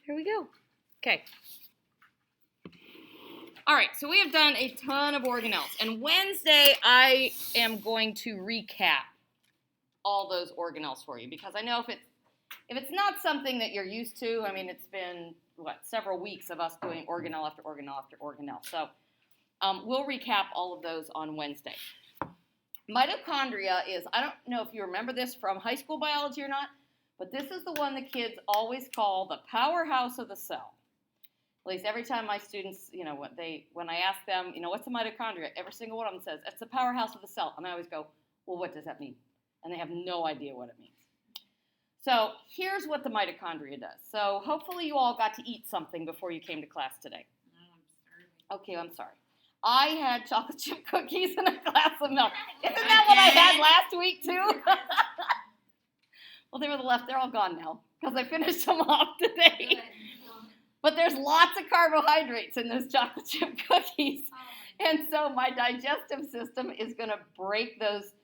Here we go. Okay. All right, so we have done a ton of organelles. And Wednesday, I am going to recap all those organelles for you because I know if it's not something that you're used to, I mean, it's been, several weeks of us doing organelle after organelle after organelle. So we'll recap all of those on Wednesday. Mitochondria is, I don't know if you remember this from high school biology or not, but this is the one the kids always call the powerhouse of the cell. At least every time my students, when I ask them, what's a mitochondria, every single one of them says, it's the powerhouse of the cell. And I always go, well, what does that mean? And they have no idea what it means. So here's what the mitochondria does. So hopefully you all got to eat something before you came to class today. No, I'm starving. Okay, I'm sorry. I had chocolate chip cookies and a glass of milk. Isn't that what I had last week too? Well, they were they're all gone now because I finished them off today. But there's lots of carbohydrates in those chocolate chip cookies. And so my digestive system is going to break those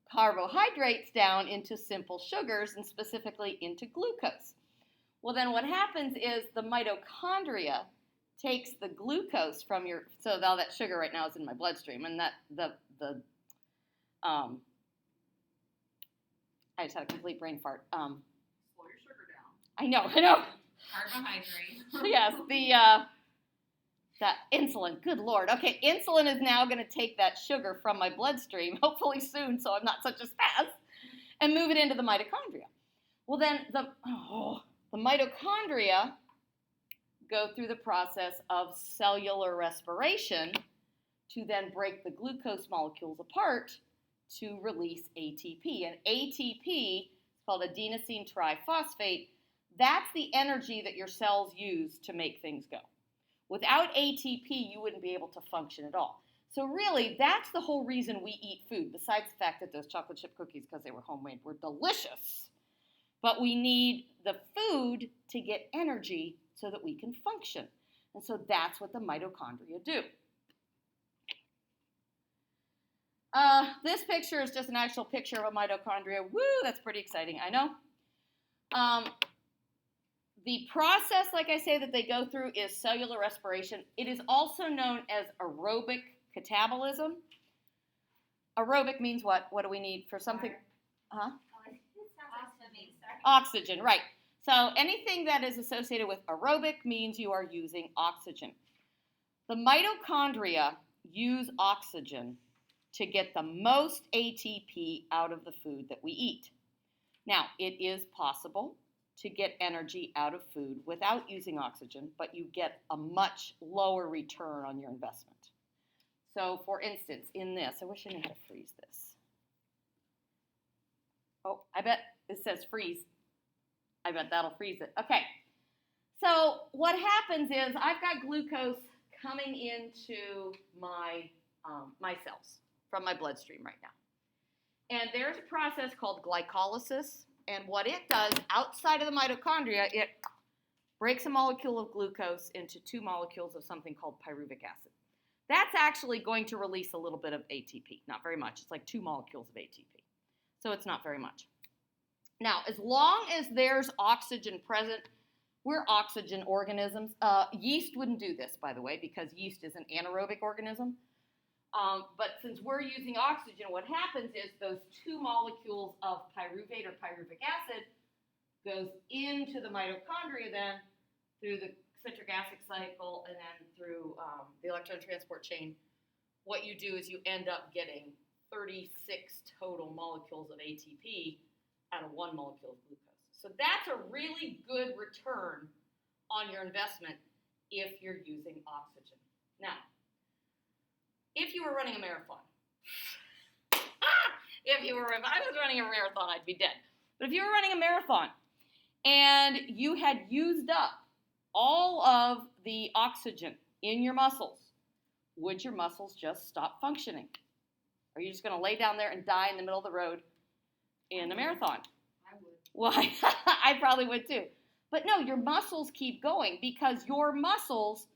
carbohydrates down into simple sugars and specifically into glucose. Well, then what happens is the mitochondria takes the glucose from so now that sugar right now is in my bloodstream, and that I just had a complete brain fart. Slow your sugar down. I know. Carbohydrates. Yes, that insulin. Good Lord. Okay, insulin is now going to take that sugar from my bloodstream, hopefully soon, so I'm not such a spaz, and move it into the mitochondria. Well, then the mitochondria go through the process of cellular respiration to then break the glucose molecules apart to release ATP. And ATP is called adenosine triphosphate. That's the energy that your cells use to make things go. Without ATP, you wouldn't be able to function at all. So really, that's the whole reason we eat food, besides the fact that those chocolate chip cookies, because they were homemade, were delicious. But we need the food to get energy so that we can function. And so that's what the mitochondria do. This picture is just an actual picture of a mitochondria. Woo, that's pretty exciting, I know. The process, like I say, that they go through is cellular respiration. It is also known as aerobic catabolism. Aerobic means what? What do we need for something? Huh? Oxygen, right. So anything that is associated with aerobic means you are using oxygen. The mitochondria use oxygen to get the most ATP out of the food that we eat. Now, it is possible to get energy out of food without using oxygen, but you get a much lower return on your investment. So, for instance, in this, I wish I knew how to freeze this. Oh, I bet it says freeze. I bet that'll freeze it. Okay, so what happens is I've got glucose coming into my cells from my bloodstream right now. And there's a process called glycolysis. And what it does outside of the mitochondria, it breaks a molecule of glucose into 2 molecules of something called pyruvic acid. That's actually going to release a little bit of ATP. Not very much. It's like 2 molecules of ATP. So it's not very much. Now, as long as there's oxygen present, we're oxygen organisms. Yeast wouldn't do this, by the way, because yeast is an anaerobic organism. But since we're using oxygen, what happens is those 2 molecules of pyruvate or pyruvic acid goes into the mitochondria then through the citric acid cycle and then through the electron transport chain. What you do is you end up getting 36 total molecules of ATP out of 1 molecule of glucose. So that's a really good return on your investment if you're using oxygen. Now, if you were running a marathon, if I was running a marathon, I'd be dead. But if you were running a marathon and you had used up all of the oxygen in your muscles, would your muscles just stop functioning? Are you just going to lay down there and die in the middle of the road in a marathon? I would. Well, I probably would too. But no, your muscles keep going because your muscles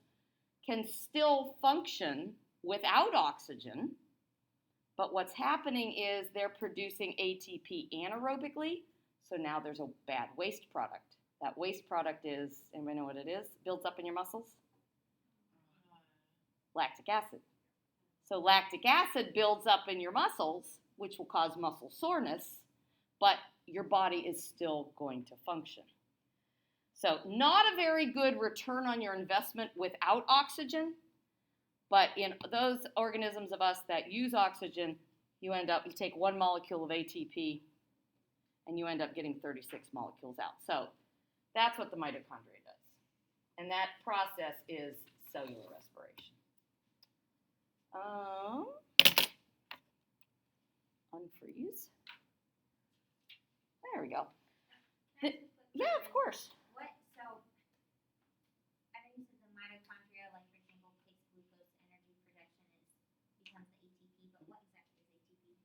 can still function without oxygen, but what's happening is they're producing ATP anaerobically, so now there's a bad waste product. That waste product is, anybody know what it is? Builds up in your muscles? Lactic acid. So lactic acid builds up in your muscles, which will cause muscle soreness, but your body is still going to function. So not a very good return on your investment without oxygen, but in those organisms of us that use oxygen, you take 1 molecule of ATP and you end up getting 36 molecules out. So that's what the mitochondria does. And that process is cellular respiration. Unfreeze. There we go. Yeah, of course. What, so, I think you said the mitochondria, like for example, takes glucose energy production becomes the ATP, but what exactly is ATP?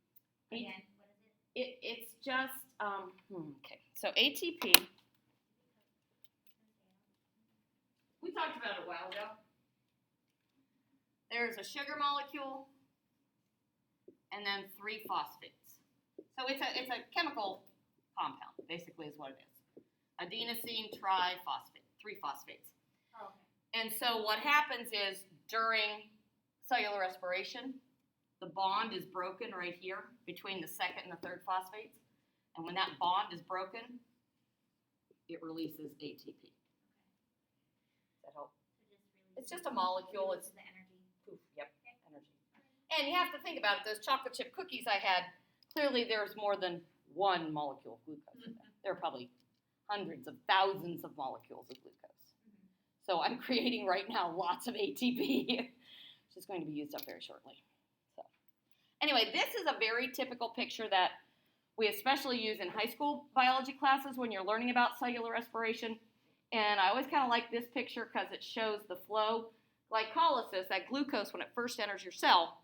Again, what is it? It's just, okay, so ATP, we talked about it a while ago. There's a sugar molecule and then 3 phosphates. So it's a chemical compound, basically is what it is. Adenosine triphosphate, 3 phosphates. Oh, okay. And so what happens is during cellular respiration, the bond is broken right here between the 2nd and the 3rd phosphates. And when that bond is broken, it releases ATP. Does that help? It's just a molecule. It's the energy. poof, yep, energy. And you have to think about it. Those chocolate chip cookies I had, clearly there's more than 1 molecule of glucose in there. There are probably hundreds of thousands of molecules of glucose. So I'm creating right now lots of ATP, which is going to be used up very shortly. So anyway, this is a very typical picture that we especially use in high school biology classes when you're learning about cellular respiration. And I always kind of like this picture because it shows the flow. Glycolysis, that glucose, when it first enters your cell,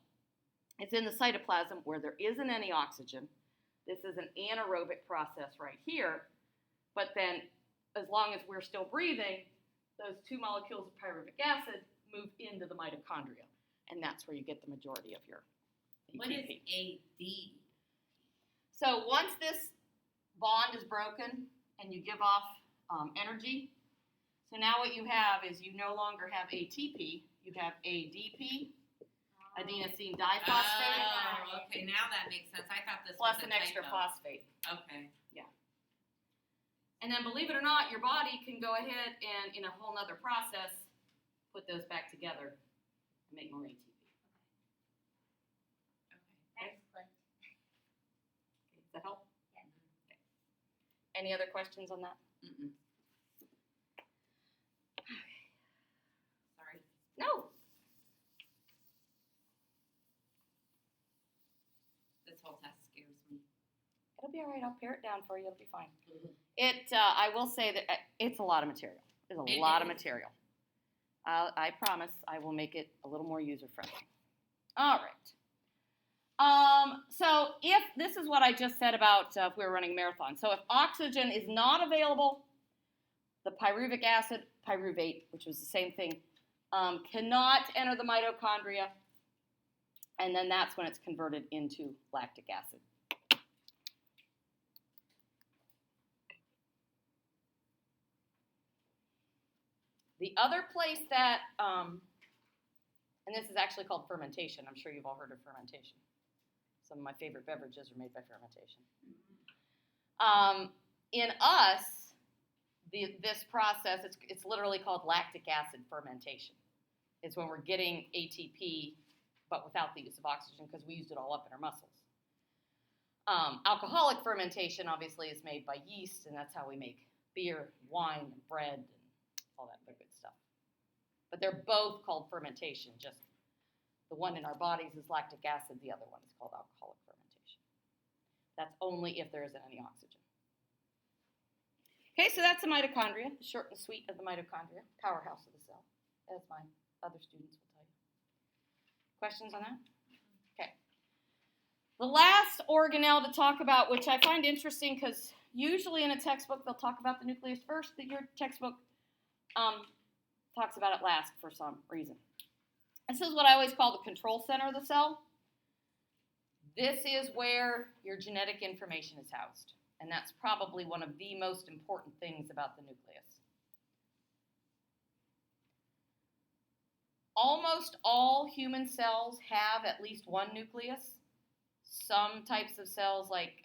it's in the cytoplasm where there isn't any oxygen. This is an anaerobic process right here. But then, as long as we're still breathing, those 2 molecules of pyruvic acid move into the mitochondria. And that's where you get the majority of your ATP. What is AD? So once this bond is broken and you give off energy, so now what you have is you no longer have ATP, you have ADP, adenosine diphosphate, Oh, okay, now that makes sense. I thought this plus was a an extra typo. phosphate. Okay. And then believe it or not, your body can go ahead and, in a whole nother process, put those back together and make more ATP. Okay. That's clicked. Okay, does that help? Yeah. Okay. Any other questions on that? Mm-mm. Sorry. No. This whole test scares me. It'll be all right. I'll pare it down for you. It'll be fine. I will say that it's a lot of material. It's a lot of material. I promise I will make it a little more user-friendly. All right. So if this is what I just said about if we were running a marathon. So if oxygen is not available, the pyruvic acid, pyruvate, which was the same thing, cannot enter the mitochondria, and then that's when it's converted into lactic acid. The other place that, and this is actually called fermentation. I'm sure you've all heard of fermentation. Some of my favorite beverages are made by fermentation. In us, this process, it's literally called lactic acid fermentation. It's when we're getting ATP, but without the use of oxygen because we used it all up in our muscles. Alcoholic fermentation, obviously, is made by yeast, and that's how we make beer, wine, and bread, and all that good stuff. But they're both called fermentation, just the one in our bodies is lactic acid, the other one is called alcoholic fermentation. That's only if there isn't any oxygen. Okay, so that's the mitochondria, the short and sweet of the mitochondria, powerhouse of the cell, as my other students will tell you. Questions on that? Okay. The last organelle to talk about, which I find interesting because usually in a textbook they'll talk about the nucleus first, but your textbook talks about it last for some reason. This is what I always call the control center of the cell. This is where your genetic information is housed. And that's probably one of the most important things about the nucleus. Almost all human cells have at least one nucleus. Some types of cells, like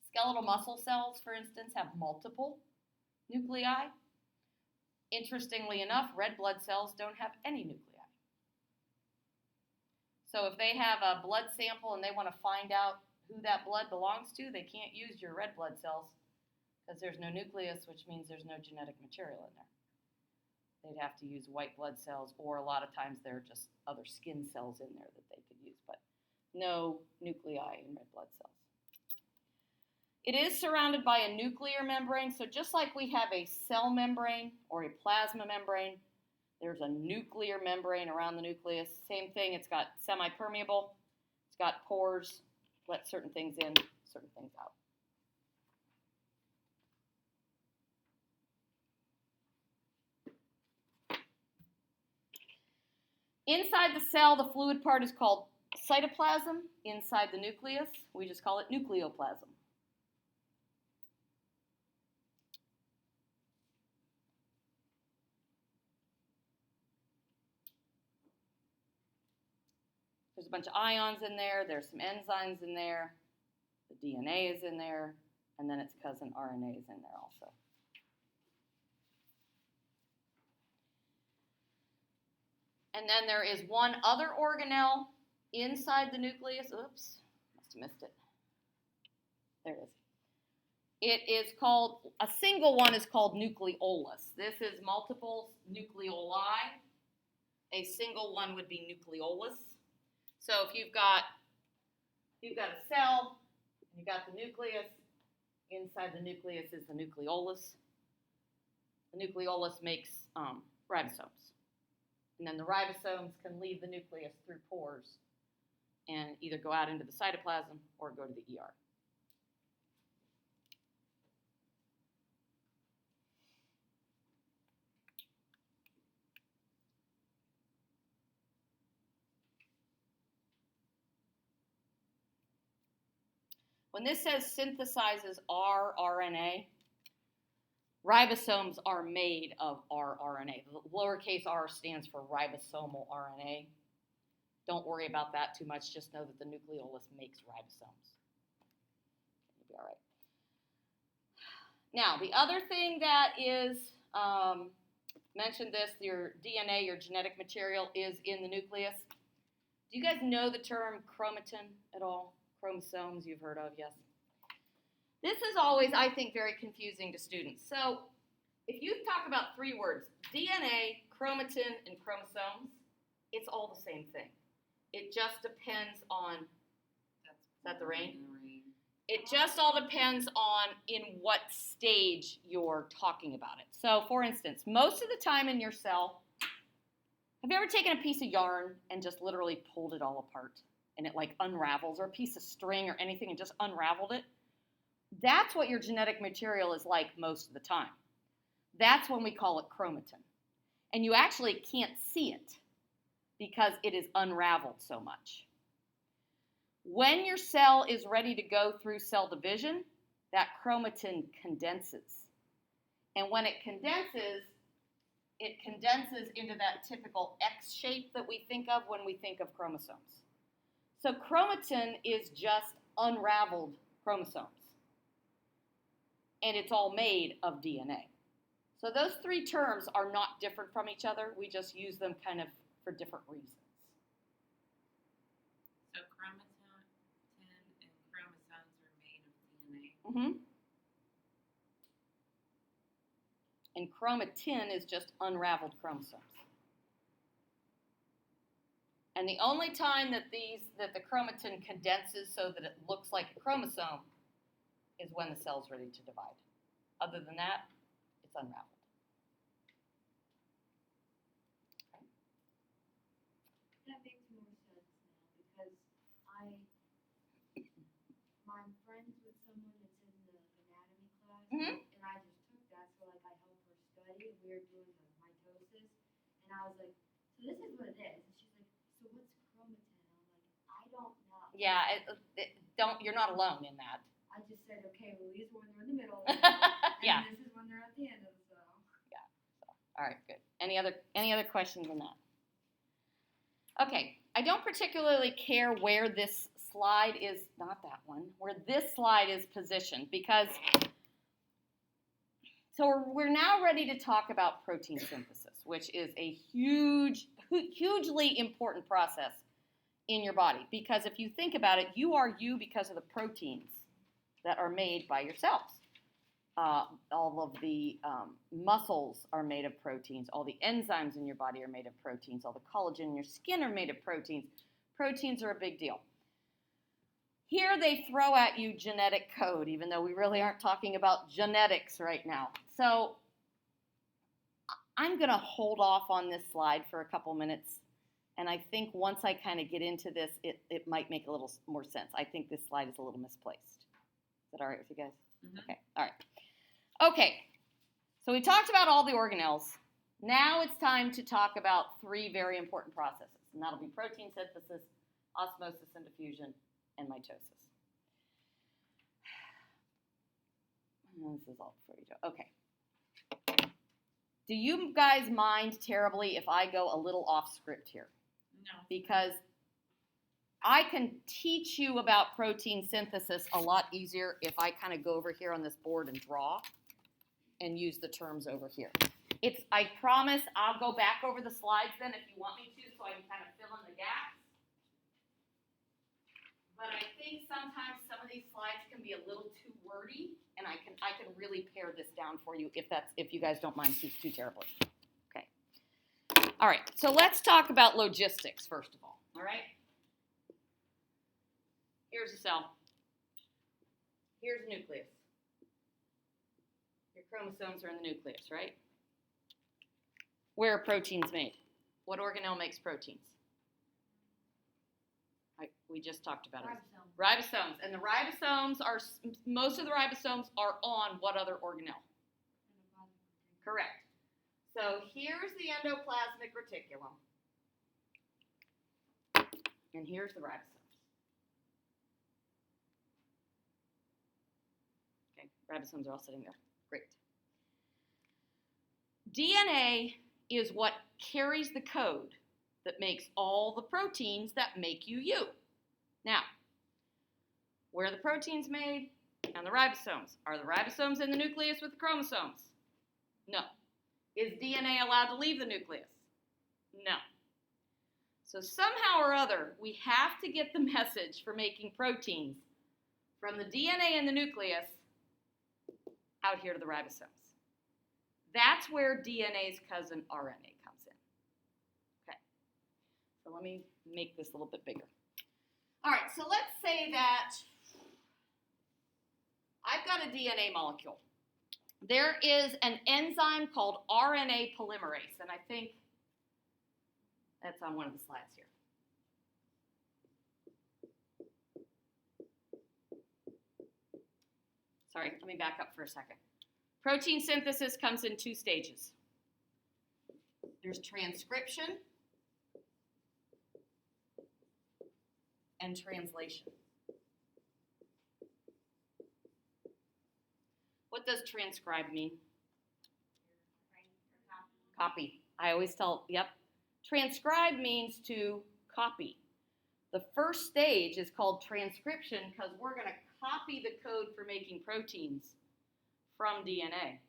skeletal muscle cells, for instance, have multiple nuclei. Interestingly enough, red blood cells don't have any nuclei. So if they have a blood sample and they want to find out who that blood belongs to, they can't use your red blood cells because there's no nucleus, which means there's no genetic material in there. They'd have to use white blood cells, or a lot of times there are just other skin cells in there that they could use, but no nuclei in red blood cells. It is surrounded by a nuclear membrane, so just like we have a cell membrane or a plasma membrane, there's a nuclear membrane around the nucleus. Same thing, it's got semi-permeable, it's got pores, let certain things in, certain things out. Inside the cell, the fluid part is called cytoplasm. Inside the nucleus, we just call it nucleoplasm. There's a bunch of ions in there, there's some enzymes in there, the DNA is in there, and then its cousin RNA is in there also. And then there is one other organelle inside the nucleus. Oops, must have missed it. There it is. It is called, a single one is called nucleolus. This is multiple nucleoli. A single one would be nucleolus. So if you've got a cell, and you've got the nucleus, inside the nucleus is the nucleolus. The nucleolus makes ribosomes. And then the ribosomes can leave the nucleus through pores and either go out into the cytoplasm or go to the ER. When this says synthesizes rRNA, ribosomes are made of rRNA. The lowercase r stands for ribosomal RNA. Don't worry about that too much. Just know that the nucleolus makes ribosomes. You'll be all right. Now, the other thing that is, mentioned this, your DNA, your genetic material, is in the nucleus. Do you guys know the term chromatin at all? Chromosomes you've heard of, yes. This is always, I think, very confusing to students. So if you talk about three words, DNA, chromatin, and chromosomes, it's all the same thing. It just depends on, is that the rain? It just all depends on in what stage you're talking about it. So for instance, most of the time in your cell, have you ever taken a piece of yarn and just literally pulled it all apart and it like unravels, or a piece of string or anything and just unraveled it? That's what your genetic material is like most of the time. That's when we call it chromatin. And you actually can't see it because it is unraveled so much. When your cell is ready to go through cell division, that chromatin condenses. And when it condenses into that typical X shape that we think of when we think of chromosomes. So chromatin is just unraveled chromosomes. And it's all made of DNA. So those three terms are not different from each other. We just use them kind of for different reasons. So chromatin and chromosomes are made of DNA. Mm-hmm. And chromatin is just unraveled chromosomes. And the only time that the chromatin condenses so that it looks like a chromosome is when the cell's ready to divide. Other than that, it's unraveled. That makes more sense now because I'm friends with someone that's in the anatomy class, Mhm. and I just took that, so like I helped her study. We were doing the mitosis, and I was like, so this is what it is. And she's like, so what's chromatin? I'm like, I don't know. Yeah, you're not alone in that. I just said, okay, well, these are when they're in the middle of the cell, Yeah. and this is when they're at the end of the cell. All right, good. Any other questions on that? Okay, I don't particularly care where this slide is, not that one, where this slide is positioned because, so we're now ready to talk about protein synthesis, which is a hugely important process in your body because if you think about it, you are you because of the proteins that are made by your cells. All of the muscles are made of proteins. All the enzymes in your body are made of proteins. All the collagen in your skin are made of proteins. Proteins are a big deal. Here they throw at you genetic code, even though we really aren't talking about genetics right now. So I'm going to hold off on this slide for a couple minutes. And I think once I kind of get into this, it might make a little more sense. I think this slide is a little misplaced. Is that all right with you guys? Mhm. Okay, all right. Okay, so we talked about all the organelles. Now it's time to talk about three very important processes, and that'll be protein synthesis, osmosis and diffusion, and mitosis. This is all before you go. Okay. Do you guys mind terribly if I go a little off script here? No. Because I can teach you about protein synthesis a lot easier if I kind of go over here on this board and draw and use the terms over here. I promise I'll go back over the slides then if you want me to so I can kind of fill in the gaps. But I think sometimes some of these slides can be a little too wordy and I can really pare this down for you if you guys don't mind too terribly. Okay. All right, so let's talk about logistics first of all right? Here's a cell. Here's a nucleus. Your chromosomes are in the nucleus, right? Where are proteins made? What organelle makes proteins? We just talked about it. Ribosomes. And the ribosomes are, most of the ribosomes are on what other organelle? Correct. So here's the endoplasmic reticulum. And here's the ribosomes. Okay, ribosomes are all sitting there. Great. DNA is what carries the code that makes all the proteins that make you you. Now, where are the proteins made? On the ribosomes. Are the ribosomes in the nucleus with the chromosomes? No. Is DNA allowed to leave the nucleus? No. So somehow or other, we have to get the message for making proteins from the DNA in the nucleus out here to the ribosomes. That's where DNA's cousin RNA comes in. Okay. So let me make this a little bit bigger. All right, so let's say that I've got a DNA molecule. There is an enzyme called RNA polymerase, and I think that's on one of the slides here. Sorry, let me back up for a second. Protein synthesis comes in two stages. There's transcription and translation. What does transcribe mean? Copy. I always tell, yep. Transcribe means to copy. The first stage is called transcription because we're going to copy the code for making proteins from DNA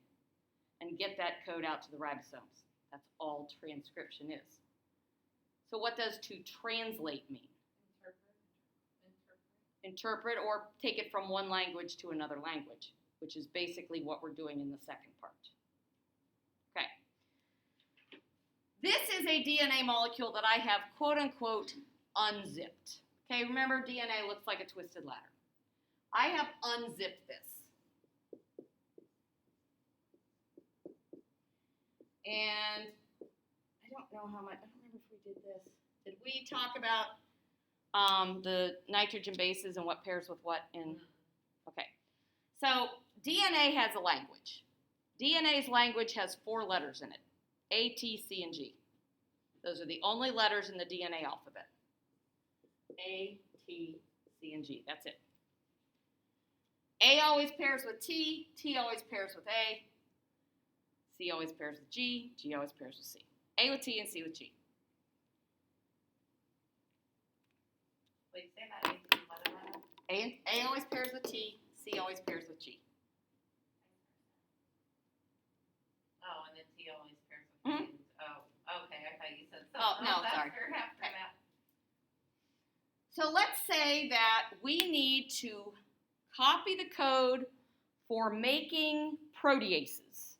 and get that code out to the ribosomes. That's all transcription is. So what does to translate mean? Interpret or take it from one language to another language, which is basically what we're doing in the second part. Okay. This is a DNA molecule that I have quote unquote unzipped. Okay, remember DNA looks like a twisted ladder. I have unzipped this. And I don't know how much, I don't remember if we did this. Did we talk about the nitrogen bases and what pairs with what in? Okay. So DNA has a language. DNA's language has 4 letters in it. A, T, C, and G. Those are the only letters in the DNA alphabet. A, T, C, and G. That's it. A always pairs with T, T always pairs with A, C always pairs with G, G always pairs with C. A with T and C with G. Wait, say that again. What about it? A always pairs with T, C always pairs with G. Oh, and then T always pairs with Mhm. T. Oh, okay. I thought you said something Oh, no, else sorry. after Okay. that. So let's say that we need to copy the code for making proteases.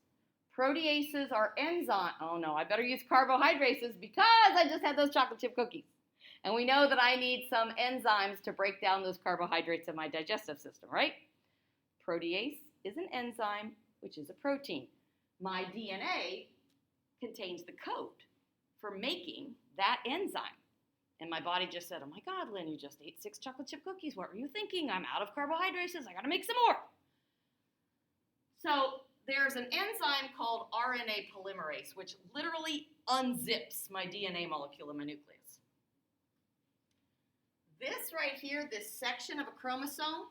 Proteases are enzyme. Oh no, I better use carbohydrates because I just had those chocolate chip cookies. And we know that I need some enzymes to break down those carbohydrates in my digestive system, right? Protease is an enzyme, which is a protein. My DNA contains the code for making that enzyme. And my body just said, oh my God, Lynn, you just ate 6 chocolate chip cookies. What were you thinking? I'm out of carbohydrates. I got to make some more. So there's an enzyme called RNA polymerase, which literally unzips my DNA molecule in my nucleus. This right here, this section of a chromosome,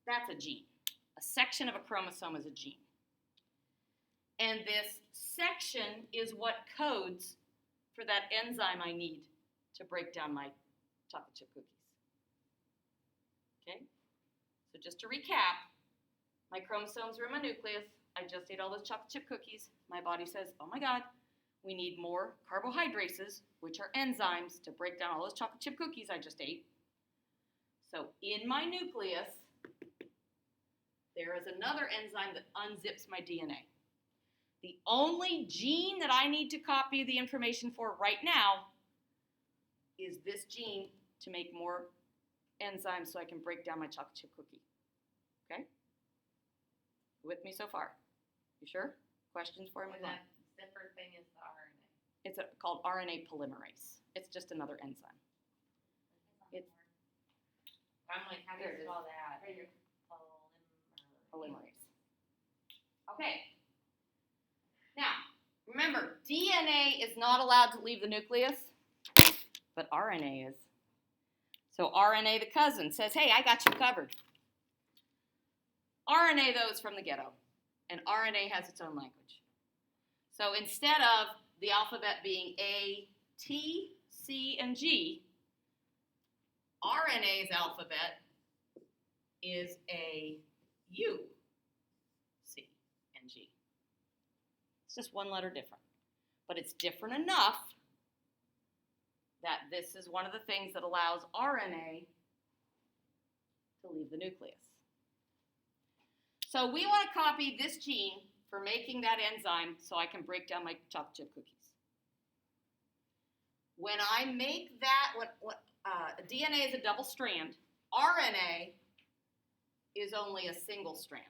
that's a gene. A section of a chromosome is a gene. And this section is what codes for that enzyme I need to break down my chocolate chip cookies. Okay? So just to recap, my chromosomes are in my nucleus. I just ate all those chocolate chip cookies. My body says, oh my God, we need more carbohydrates, which are enzymes, to break down all those chocolate chip cookies I just ate. So in my nucleus, there is another enzyme that unzips my DNA. The only gene that I need to copy the information for right now is this gene to make more enzymes so I can break down my chocolate chip cookie. Okay? With me so far? You sure? Questions for me? And that zipper thing is the RNA. It's called RNA polymerase. It's just another enzyme. It's- I'm like, how do There it you is. spell that? Right here. Polymer. Polymerase. Okay. Now, remember, DNA is not allowed to leave the nucleus, but RNA is. So RNA, the cousin, says, hey, I got you covered. RNA, though, is from the ghetto, and RNA has its own language. So instead of the alphabet being A, T, C, and G, RNA's alphabet is A, U, C, and G. It's just one letter different. But it's different enough that this is one of the things that allows RNA to leave the nucleus. So we want to copy this gene for making that enzyme so I can break down my chocolate chip cookies. When I make that, DNA is a double strand. RNA is only a single strand.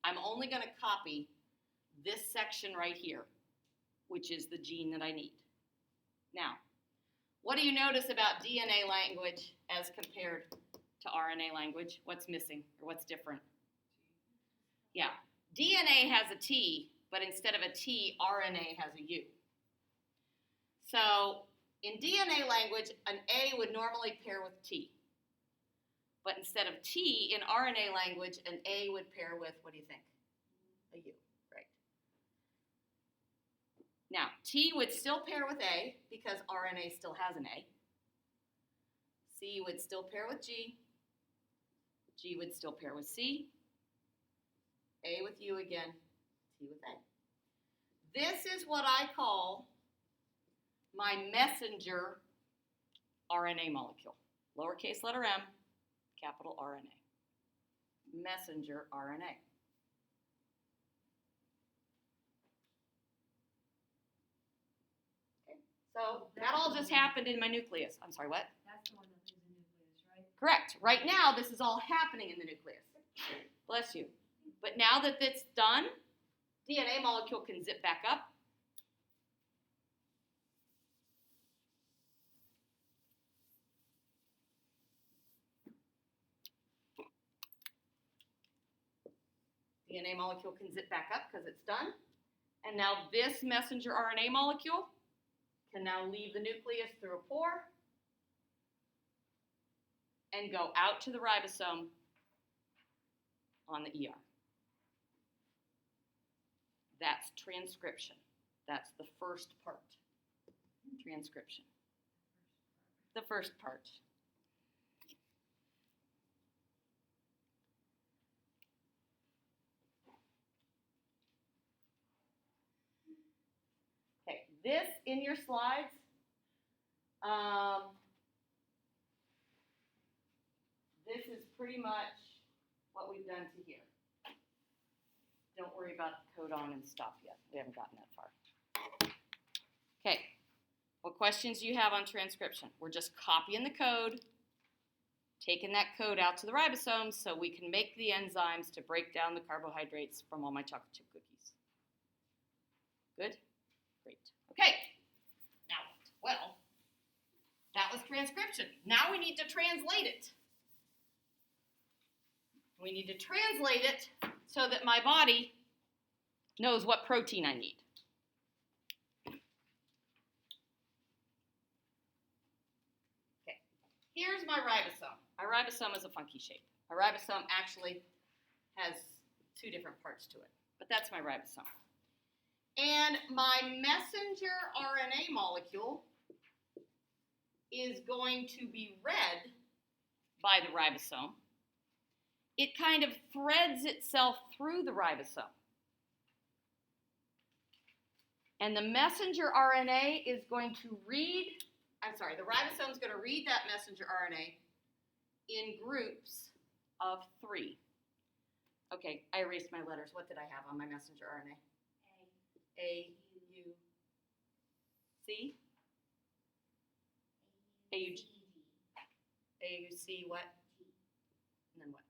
I'm only going to copy this section right here, which is the gene that I need. Now, what do you notice about DNA language as compared to RNA language? What's missing or what's different? Yeah, DNA has a T, but instead of a T, RNA has a U. So in DNA language, an A would normally pair with T. But instead of T, in RNA language, an A would pair with, what do you think? A U, right? Now, T would still pair with A because RNA still has an A. C would still pair with G. G would still pair with C. A with U again, T with A. This is what I call my messenger RNA molecule. Lowercase letter m, capital RNA. Messenger RNA. Okay. So that all just happened in my nucleus. I'm sorry, what? That's the one that leaves the nucleus, right? Correct. Right now, this is all happening in the nucleus. Bless you. But now that it's done, DNA molecule can zip back up. DNA molecule can zip back up because it's done. And now this messenger RNA molecule can now leave the nucleus through a pore and go out to the ribosome on the ER. That's transcription. That's the first part. Transcription. The first part. Okay, this in your slides, this is pretty much what we've done to here. Don't worry about the codon and stop yet. We haven't gotten that far. Okay, what questions do you have on transcription? We're just copying the code, taking that code out to the ribosomes so we can make the enzymes to break down the carbohydrates from all my chocolate chip cookies. Good? Great. Okay, now what? Well, that was transcription. Now we need to translate it. We need to translate it so that my body knows what protein I need. Okay, here's my ribosome. My ribosome is a funky shape. My ribosome actually has two different parts to it, but that's my ribosome. And my messenger RNA molecule is going to be read by the ribosome. It kind of threads itself through the ribosome. And the messenger RNA is going to the ribosome is going to read that messenger RNA in groups of 3. Okay, I erased my letters. What did I have on my messenger RNA? A, U, C? A, U, G. A, U, C, what? And then what?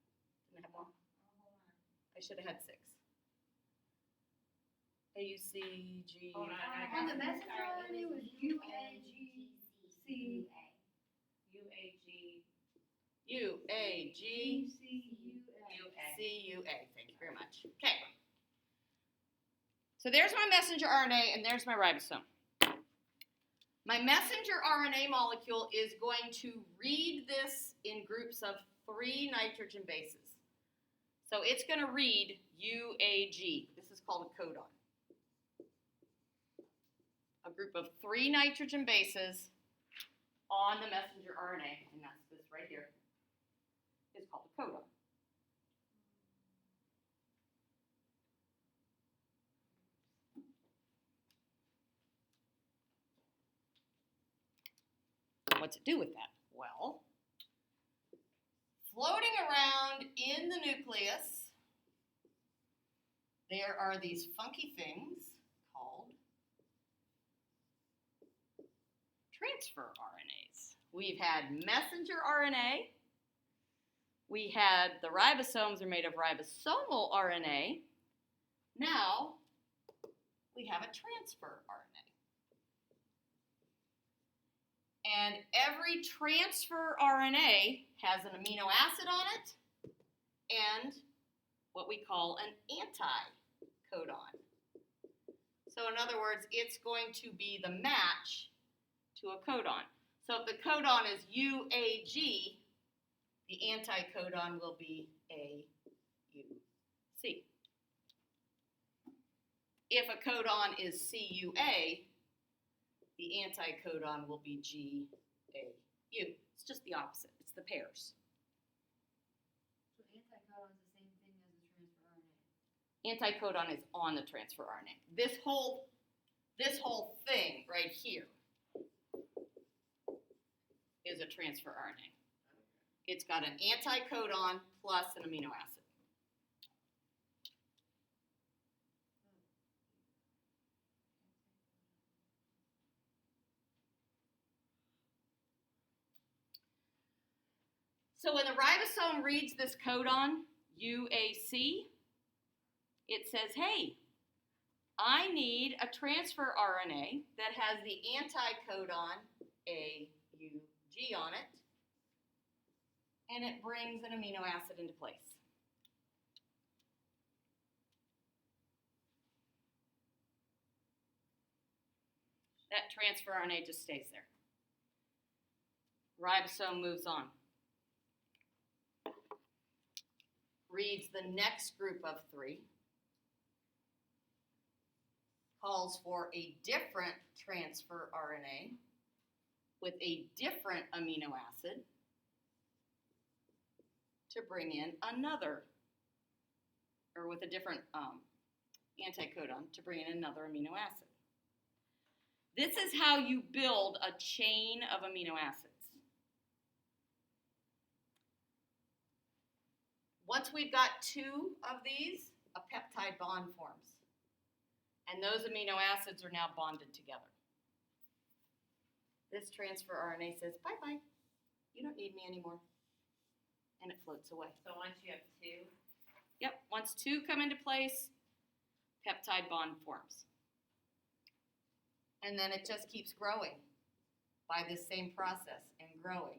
Didn't I have more? I should have had 6. A, U, C, G. Hold on, And the messenger RNA was UAG. C. UAG. U, A, G, C, U, A. C, U, A. Thank you very much. Okay. So there's my messenger RNA and there's my ribosome. My messenger RNA molecule is going to read this in groups of 3 nitrogen bases. So it's going to read UAG. This is called a codon. A group of 3 nitrogen bases on the messenger RNA, and that's this right here, is called a codon. What's it do with that? Well, floating around in the nucleus, there are these funky things called transfer RNAs. We've had messenger RNA. We had the ribosomes are made of ribosomal RNA. Now we have a transfer RNA. And every transfer RNA has an amino acid on it and what we call an anti-codon. So in other words, it's going to be the match to a codon. So if the codon is UAG, the anti-codon will be AUC. If a codon is CUA, the anti-codon will be GAU. It's just the opposite. It's the pairs. So anti-codon is the same thing as a transfer RNA. Anti-codon is on the transfer RNA. This whole thing right here is a transfer RNA. It's got an anti-codon plus an amino acid. So when the ribosome reads this codon, UAC, it says, hey, I need a transfer RNA that has the anti-codon AUG on it, and it brings an amino acid into place. That transfer RNA just stays there. Ribosome moves on. reads the next group of 3, calls for a different transfer RNA with a different amino acid to bring in another, or with a different anticodon to bring in another amino acid. This is how you build a chain of amino acids. Once we've got 2 of these, a peptide bond forms. And those amino acids are now bonded together. This transfer RNA says, bye-bye, you don't need me anymore. And it floats away. So once you have 2, Yep, once 2 come into place, peptide bond forms. And then it just keeps growing by this same process and growing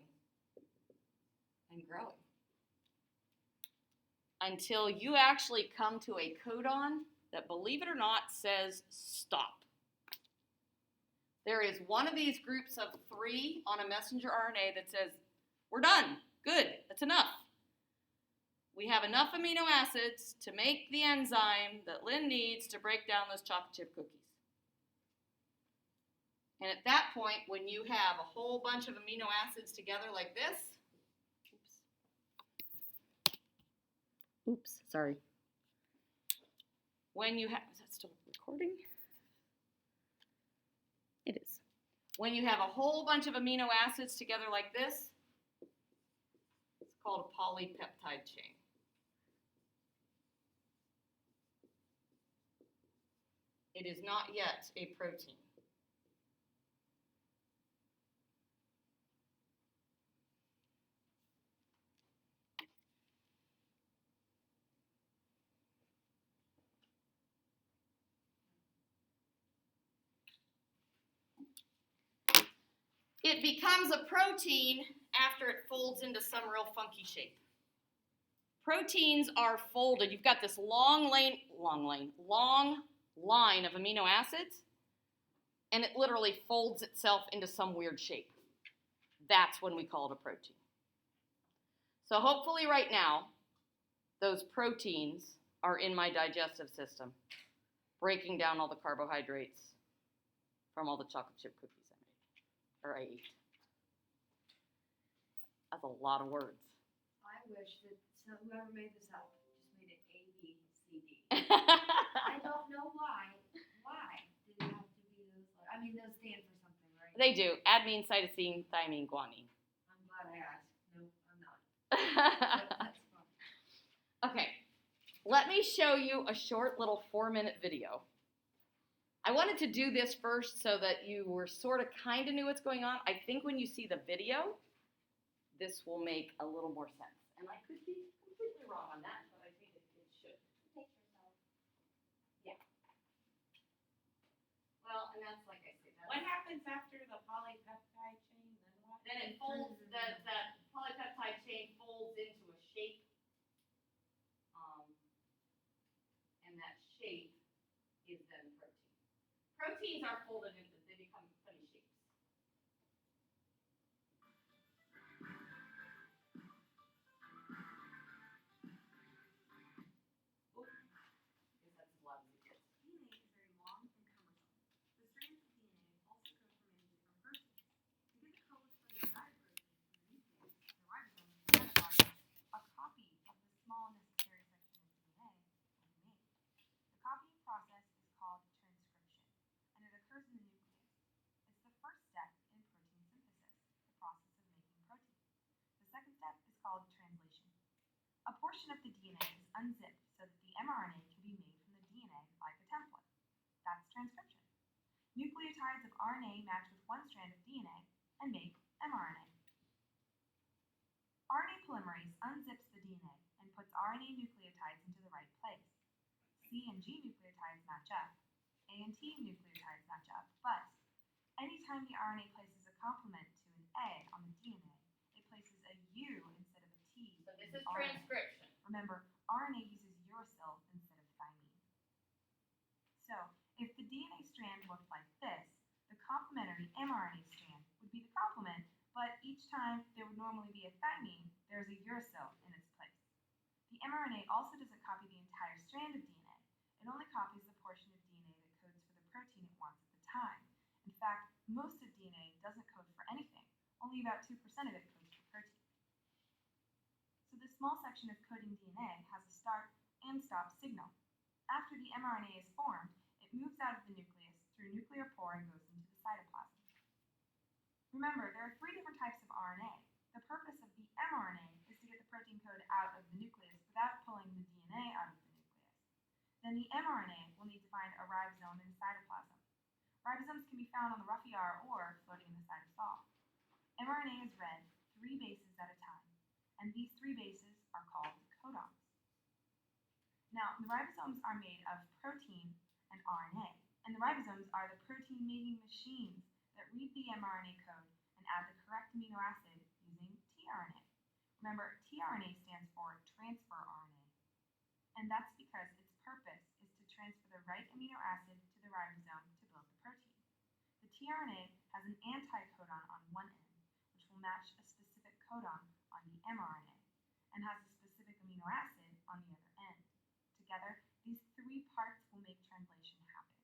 and growing. Until you actually come to a codon that, believe it or not, says stop. There is one of these groups of 3 on a messenger RNA that says, we're done, good, that's enough. We have enough amino acids to make the enzyme that Lynn needs to break down those chocolate chip cookies. And at that point, when you have a whole bunch of amino acids together like this, oops, sorry. When you have, is that still recording? It is. When you have a whole bunch of amino acids together like this, it's called a polypeptide chain. It is not yet a protein. It becomes a protein after it folds into some real funky shape. Proteins are folded. You've got this long line of amino acids, and it literally folds itself into some weird shape. That's when we call it a protein. So hopefully right now, those proteins are in my digestive system, breaking down all the carbohydrates from all the chocolate chip cookies I ate. That's a lot of words. I wish that whoever made this up just made it A, B, C, D. I don't know why. Why did it have to be those letters? I mean, those stand for something, right? They do. Adenine, cytosine, thymine, guanine. I'm glad I asked. No, I'm not. That's fun. Okay, let me show you a short little 4-minute video. I wanted to do this first so that you were sort of kind of knew what's going on. I think when you see the video, this will make a little more sense. And I could be completely wrong on that, but I think it should. Yeah. Well, and that's like I said. what happens after the polypeptide chain? Then what? Then it folds, that polypeptide chain folds into a shape. And that shape is then protein. Proteins are folded into, they become funny shapes. Oop. I guess that's as loud as it gets. DNA is very long and cumbersome. The strands of DNA also come from many different proteins. To get the codes for the desired protein from the nucleus, the ribosome is identified, a copy of the small necessary section of DNA will be made. The copying process is called transcription, and it occurs in the nucleus. It's the first step in protein synthesis, the process of making protein. The second step is called translation. A portion of the DNA is unzipped so that the mRNA can be made from the DNA like a template. That's transcription. Nucleotides of RNA match with one strand of DNA and make mRNA. RNA polymerase unzips the DNA and puts RNA nucleotides into the right place. C and G nucleotides match up. A and T nucleotides match up, but anytime the RNA places a complement to an A on the DNA, it places a U instead of a T. So this in is RNA. transcription. Remember, RNA uses uracil instead of thymine. So, if the DNA strand looked like this, the complementary mRNA strand would be the complement, but each time there would normally be a thymine, there's a uracil in its place. The mRNA also doesn't copy the entire strand of DNA. It only copies the portion of DNA that codes for the protein it wants at the time. In fact, most of DNA doesn't code for anything. Only about 2% of it codes for protein. So this small section of coding DNA has a start and stop signal. After the mRNA is formed, it moves out of the nucleus through nuclear pore and goes into the cytoplasm. Remember, there are 3 different types of RNA. The purpose of the mRNA is to get the protein code out of the nucleus without pulling the DNA out of the nucleus. Then the mRNA will need to find a ribosome in the cytoplasm. Ribosomes can be found on the rough ER or floating in the cytosol. mRNA is read 3 bases at a time, and these 3 bases are called codons. Now, the ribosomes are made of protein and RNA, and the ribosomes are the protein-making machines that read the mRNA code and add the correct amino acid using tRNA. Remember, tRNA stands for transfer RNA, and that's because its purpose is to transfer the right amino acid to the ribosome to build the protein. The tRNA has an anticodon on one end, which will match a specific codon on the mRNA, and has a specific amino acid on the other end. Together, these 3 parts will make translation happen.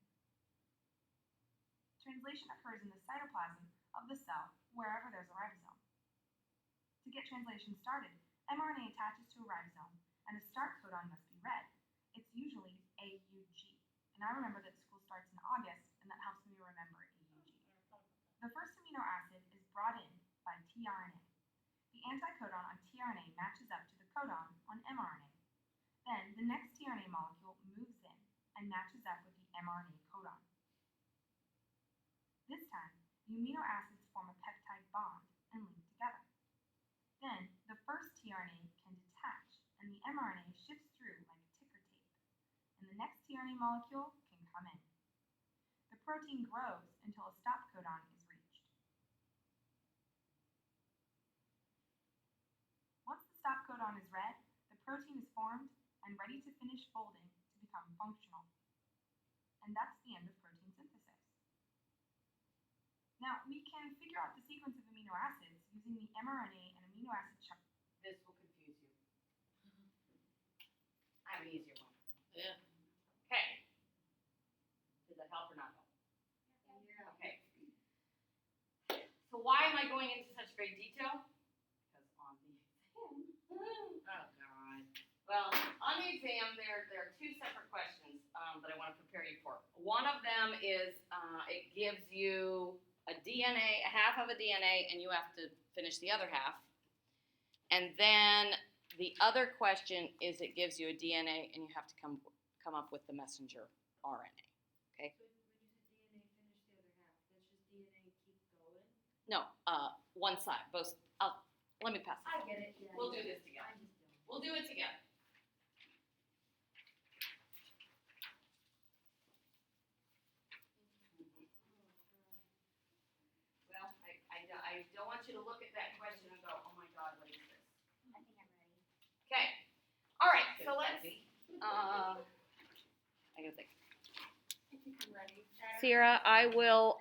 Translation occurs in the cytoplasm of the cell wherever there's a ribosome. To get translation started, mRNA attaches to a ribosome and a start codon must be read. It's usually AUG. And I remember that school starts in August, and that helps me remember AUG. The first amino acid is brought in by tRNA. The anticodon on tRNA matches up to the codon on mRNA. Then the next tRNA molecule moves in and matches up with the mRNA codon. This time, the amino acids form a peptide bond and link together. Then, the first tRNA can detach, and the mRNA shifts through like ticker tape, and the next tRNA molecule can come in. The protein grows until a stop codon is reached. Once the stop codon is read, the protein is formed and ready to finish folding to become functional. And that's the end of protein synthesis. Now, we can figure out the sequence of amino acids using the mRNA and amino acid chart. This will confuse you. I have an easier one. Yeah. Okay. Did that help or not help? Yeah. Okay. So why am I going into such great detail? Because on the exam. Oh, God. Well, on the exam, there are 2 separate questions that I want to prepare you for. One of them is it gives you a DNA, a half of a DNA, and you have to finish the other half. And then the other question is it gives you a DNA, and you have to come up with the messenger RNA. Okay? So when you said DNA, finish the other half. That's just DNA keep going. No, one side. Both. Let me pass this. I get it. Yeah. We'll do this together. I just don't. We'll do it together. Well, I don't want you to look at that question and go, oh my God, what is this? I think I'm ready. Okay. All right. So let's. I gotta think. I think I'm ready. Sierra, I will.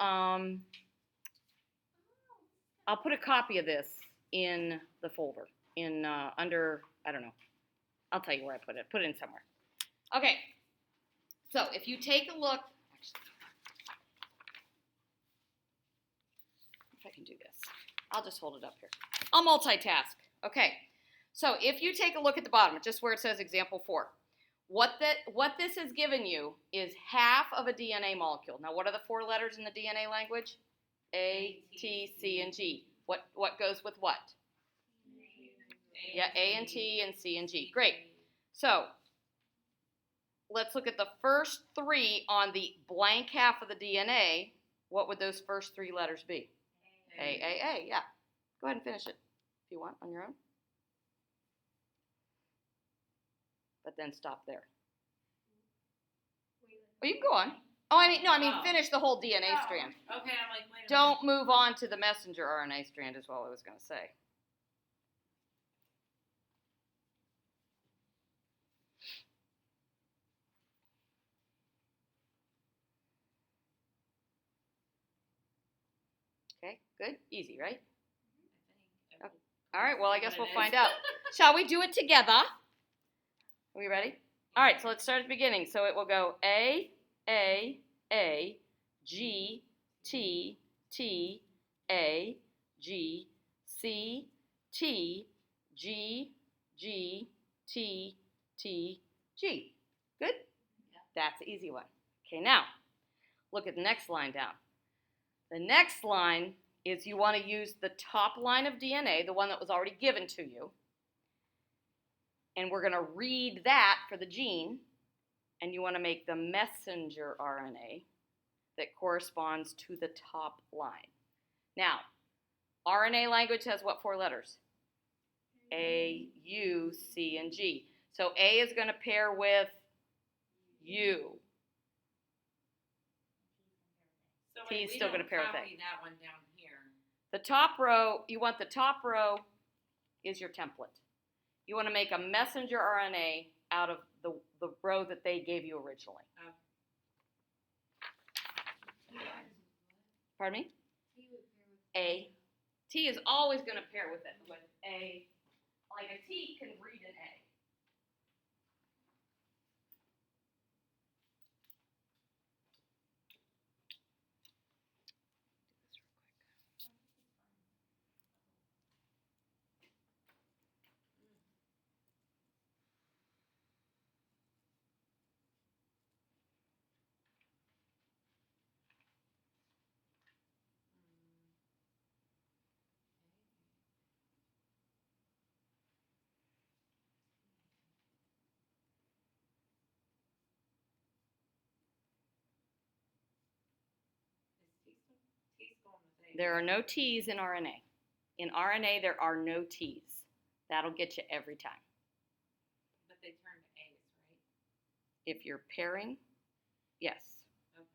I'll put a copy of this in the folder in under. I don't know. I'll tell you where I put it. Put it in somewhere. Okay. So if you take a look. Actually, if I can do this, I'll just hold it up here. I'll multitask. Okay. So if you take a look at the bottom, just where it says example 4, what this has given you is half of a DNA molecule. Now, what are the 4 letters in the DNA language? A, T, C, and G. What goes with what? Yeah, A and T and C and G. Great. So let's look at the first 3 on the blank half of the DNA. What would those first 3 letters be? A, yeah. Go ahead and finish it if you want on your own. But then stop there. Well, you can go on. Oh, I mean Oh. finish the whole DNA strand. Okay, I'm like, wait a minute. Don't move on to the messenger RNA strand is what I was going to say. Okay, good, easy, right? I think. All right, well, I guess What we'll it find is. out. Shall we do it together? Are we ready? All right, so let's start at the beginning. So it will go A, G, T, T, A, G, C, T, G, G, T, T, G. Good? That's the easy one. Okay, now, look at the next line down. The next line is you want to use the top line of DNA, the one that was already given to you, and we're going to read that for the gene, and you want to make the messenger RNA that corresponds to the top line. Now, RNA language has what 4 letters? A, U, C, and G. So A is going to pair with U. So T is we still don't gonna pair with A. copy that one down here. The top row, you want the top row is your template. You want to make a messenger RNA out of the row that they gave you originally. Pardon me? A. T is always going to pair with it, with A. Like a T can read an A. T's going with A. There are no T's in RNA. In RNA, there are no T's. That'll get you every time. But they turn to A's, right? If you're pairing, yes. Okay.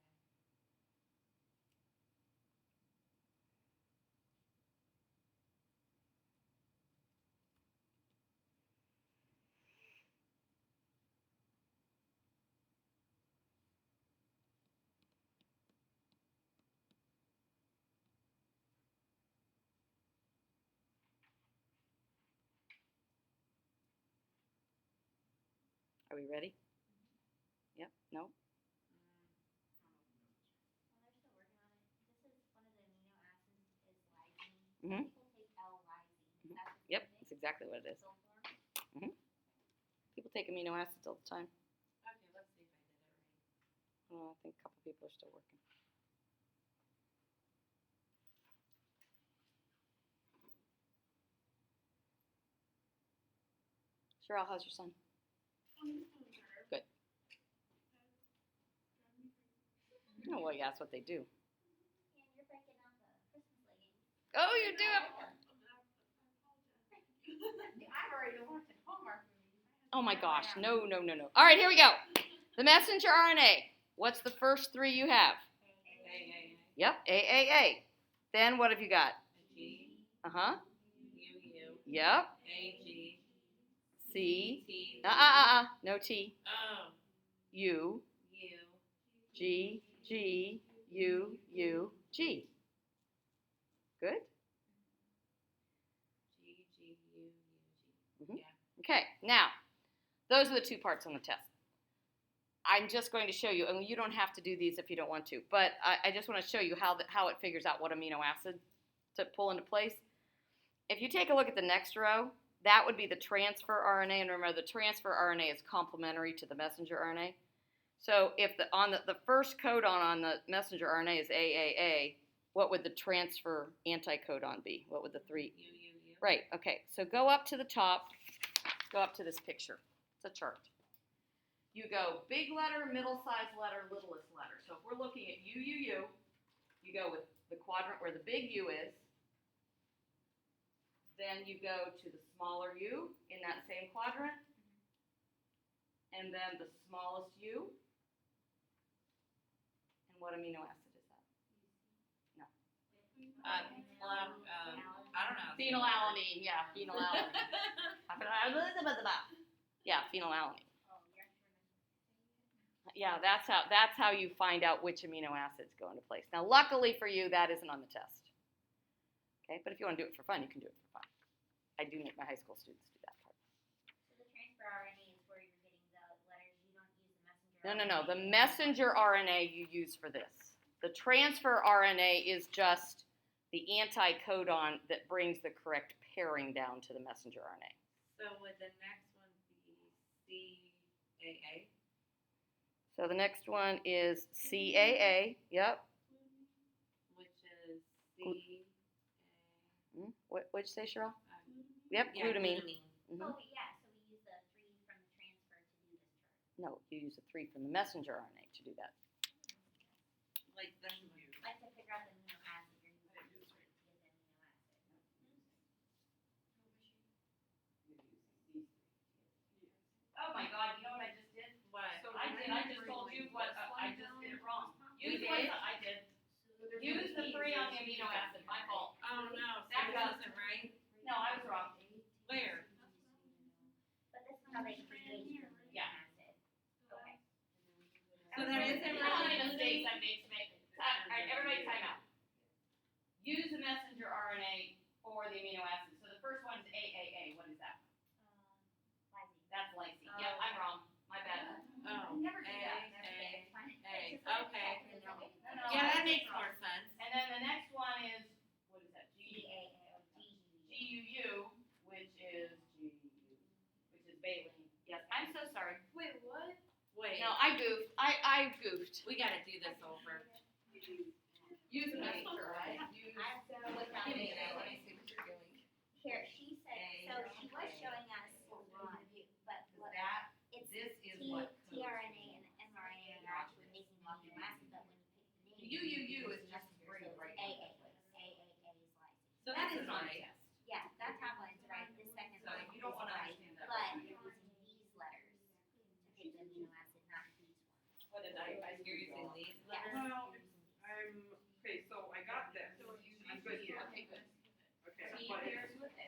Are we ready? Yep, no? Well, they're still working on it. This is one of the amino acids is lysine. Some Mhm. people take L-lysine. Is that the Yep, same that's thing? exactly what it is. Pill form? People take amino acids all the time. Okay, let's see if I did it right. Well, I think a couple people are still working. Cheryl, how's your son? Good. Oh, well, yeah, that's what they do. And you're breaking out the Christmas leggings. Oh, you do it. I've already been watching Hallmark movies. Oh my gosh, no, no, no, no. All right, here we go. The messenger RNA. What's the first 3 you have? A, Yep, AAA. Then what have you got? G, Uh-huh. U, Yep. A, G, C. T. No T. Oh, U. U, G. G. U. U. G. Good? G, G, U, U, G. Mhm. Yeah. Okay, now, those are the 2 parts on the test. I'm just going to show you, and you don't have to do these if you don't want to, but I just want to show you how it figures out what amino acid to pull into place. If you take a look at the next row, that would be the transfer RNA, and remember the transfer RNA is complementary to the messenger RNA. So if the first codon on the messenger RNA is AAA, what would the transfer anticodon be? What would the 3? U, U, U. Right, okay, so go up to the top, go up to this picture. It's a chart. You go big letter, middle-sized letter, littlest letter. So if we're looking at U, you go with the quadrant where the big U is. Then you go to the smaller U in that same quadrant. And then the smallest U. And what amino acid is that? I don't know. Phenylalanine, yeah, phenylalanine. Yeah, phenylalanine. Oh, you're sure Yeah, that's how you find out which amino acids go into place. Now, luckily for you, that isn't on the test. Okay, but if you want to do it for fun, you can do it for fun. I do make my high school students do that part. So the transfer RNA is where you're getting No. The messenger RNA you use for this. The transfer RNA is just the anticodon that brings the correct pairing down to the messenger RNA. So would the next one be CAA? So the next one is CAA. Yep. Which is C. What'd you say, Cheryl? Yeah, Yep, glutamine. Mhm. Oh, yeah, so we use the 3 from the transfer to do this chart. No, you use a 3 from the messenger RNA to do that. Like the. Like to figure out the amino acid you're using to get the amino acid. Oh my God! You know what I just did? What? I just told you what I just did it wrong. You Use did? I did. Use the 3 on the amino acid. My fault. Oh no, so Back this up. isn't right? No, I was wrong. Where? But this is how they create the amino Yeah. acid. Okay. So that isn't You know how many right? mistakes I made to make. All right, everybody, time out. Use the messenger RNA for the amino acid. So the first one is AAA. What is that? Lysine. That's lysine. Yep, I'm wrong. My bad. Oh, Never do A, that. Never do A, that. It's fine. A, It's just okay. like- No, Yeah, I that was makes wrong. more sense. And then the next one is, what is that? GAA or GGU. GUU, which is valine. Yes, I'm so sorry. Wait, what? Wait, No, I goofed. I goofed. we gotta do this over. Use the messenger, right? Use. I'm so without Give me it. that, let me see what you're doing. Here, she said, so she was showing us, but what, That, it's this is T, what. tRNA and mRNA are actually making the amino acid, but when you pick the name. UUU is just messenger, free so it's right AA, now. AAA is lysine. So that is on right. test. Yeah, that top line's right, this second So line you don't is wanna right, understand that. but you're using these letters to pick the amino acid, not these ones. What did I You're using these Yes. letters? Well, okay, so I got this. I'm good here. Okay, good. Okay, T but pairs with A.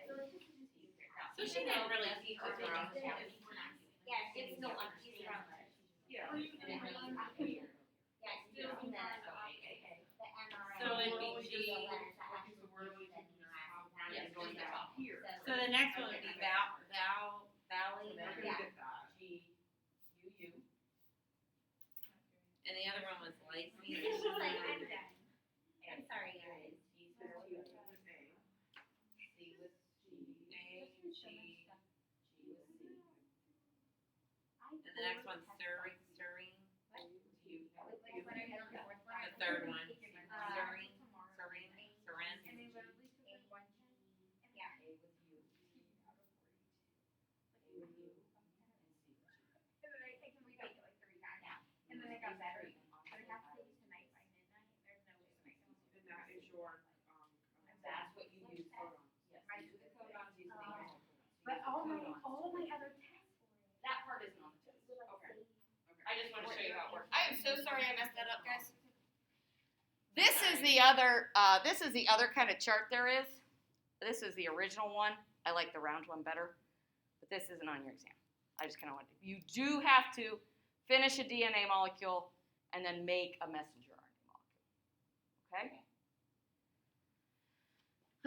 So she didn't really teach us wrong. Yes, It still understands. these are letters. yeah. And it really is. Yes, using the mRNA. So it'd be Those G- are the letters that actually use the amino acid, not Yes, just going the down top. here. So the next one would be Valley, We're gonna Yeah. get that. GUU. and the other one was lysine. She's like, I'm done. I'm sorry, guys. G with Q. C with G. A, G, G with C. and the next one's serine. U. Which one are you on the fourth one? The third one. Serine. Sarin. Yeah. A with U. A with U. And then I can read it like 3 times. And then it got better. But it has to be tonight by midnight. There's no way to make it. And that is your, That's what you use for. Yes. I do the codons using the original codons. But all of my other tests. That part isn't on the test. Okay. I just want to show you how it works. I am so sorry I messed that up, guys. This is the other kind of chart there is. This is the original one. I like the round one better, but this isn't on your exam. I just kind of want to. You do have to finish a DNA molecule and then make a messenger RNA molecule. Okay?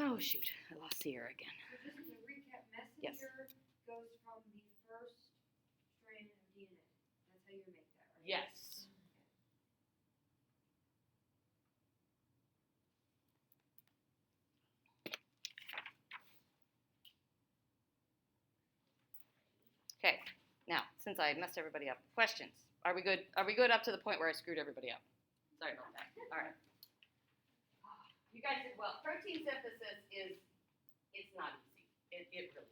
Oh shoot, I lost Sierra again. So just to recap, Yes. messenger goes from the first strand of DNA. That's how you make that, right? Yes. Okay, now, since I messed everybody up, questions? Are we good? Are we good up to the point where I screwed everybody up? Sorry about that. All right. You guys did well. Protein synthesis it's not easy. It really isn't.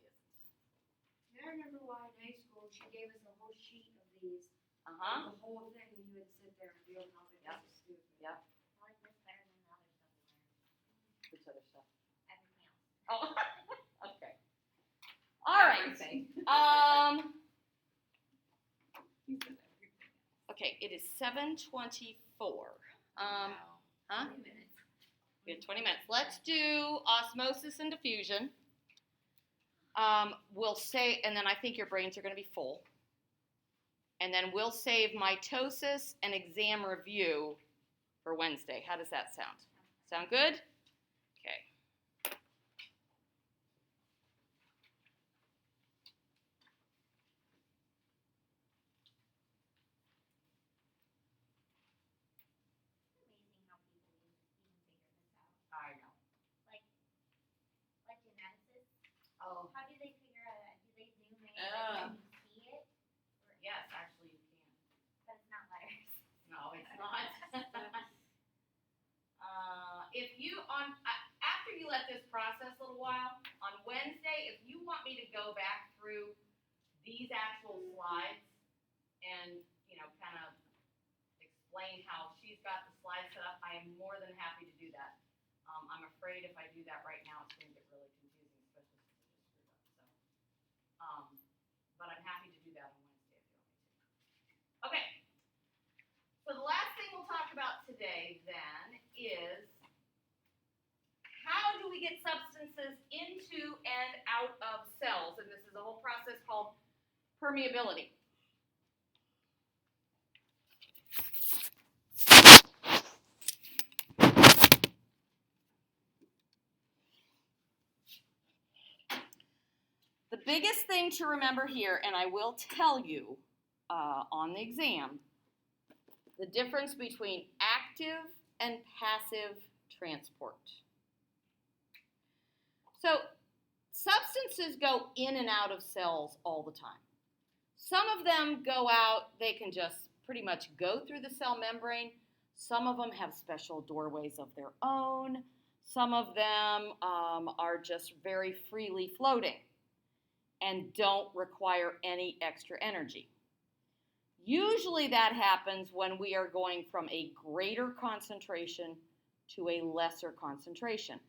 Now I remember why in high school she gave us a whole sheet of these, Uh-huh. the whole thing, and you had to sit there and read all of it. Yep. This is stupid. Yep. I like this better than the other stuff we learned. Which other stuff? Everything else. Oh, okay. All right. Everything. Okay, it is 7:24. Wow. Huh? 20 minutes. We have 20 minutes. Let's do osmosis and diffusion. We'll say, and then I think your brains are going to be full. And then we'll save mitosis and exam review for Wednesday. How does that sound? Sound good? Okay. if you after you let this process a little while, on Wednesday, if you want me to go back through these actual slides and, kind of explain how she's got the slides set up, I am more than happy to do that. I'm afraid if I do that right now, it's going to get really confusing, especially since I just screwed up. But I'm happy to do that on Wednesday if you want me to. Okay. So the last thing we'll talk about today then is how do we get substances into and out of cells? And this is a whole process called permeability. The biggest thing to remember here, and I will tell you on the exam, the difference between active and passive transport. So substances go in and out of cells all the time. Some of them go out, they can just pretty much go through the cell membrane. Some of them have special doorways of their own. Some of them are just very freely floating and don't require any extra energy. Usually that happens when we are going from a greater concentration to a lesser concentration.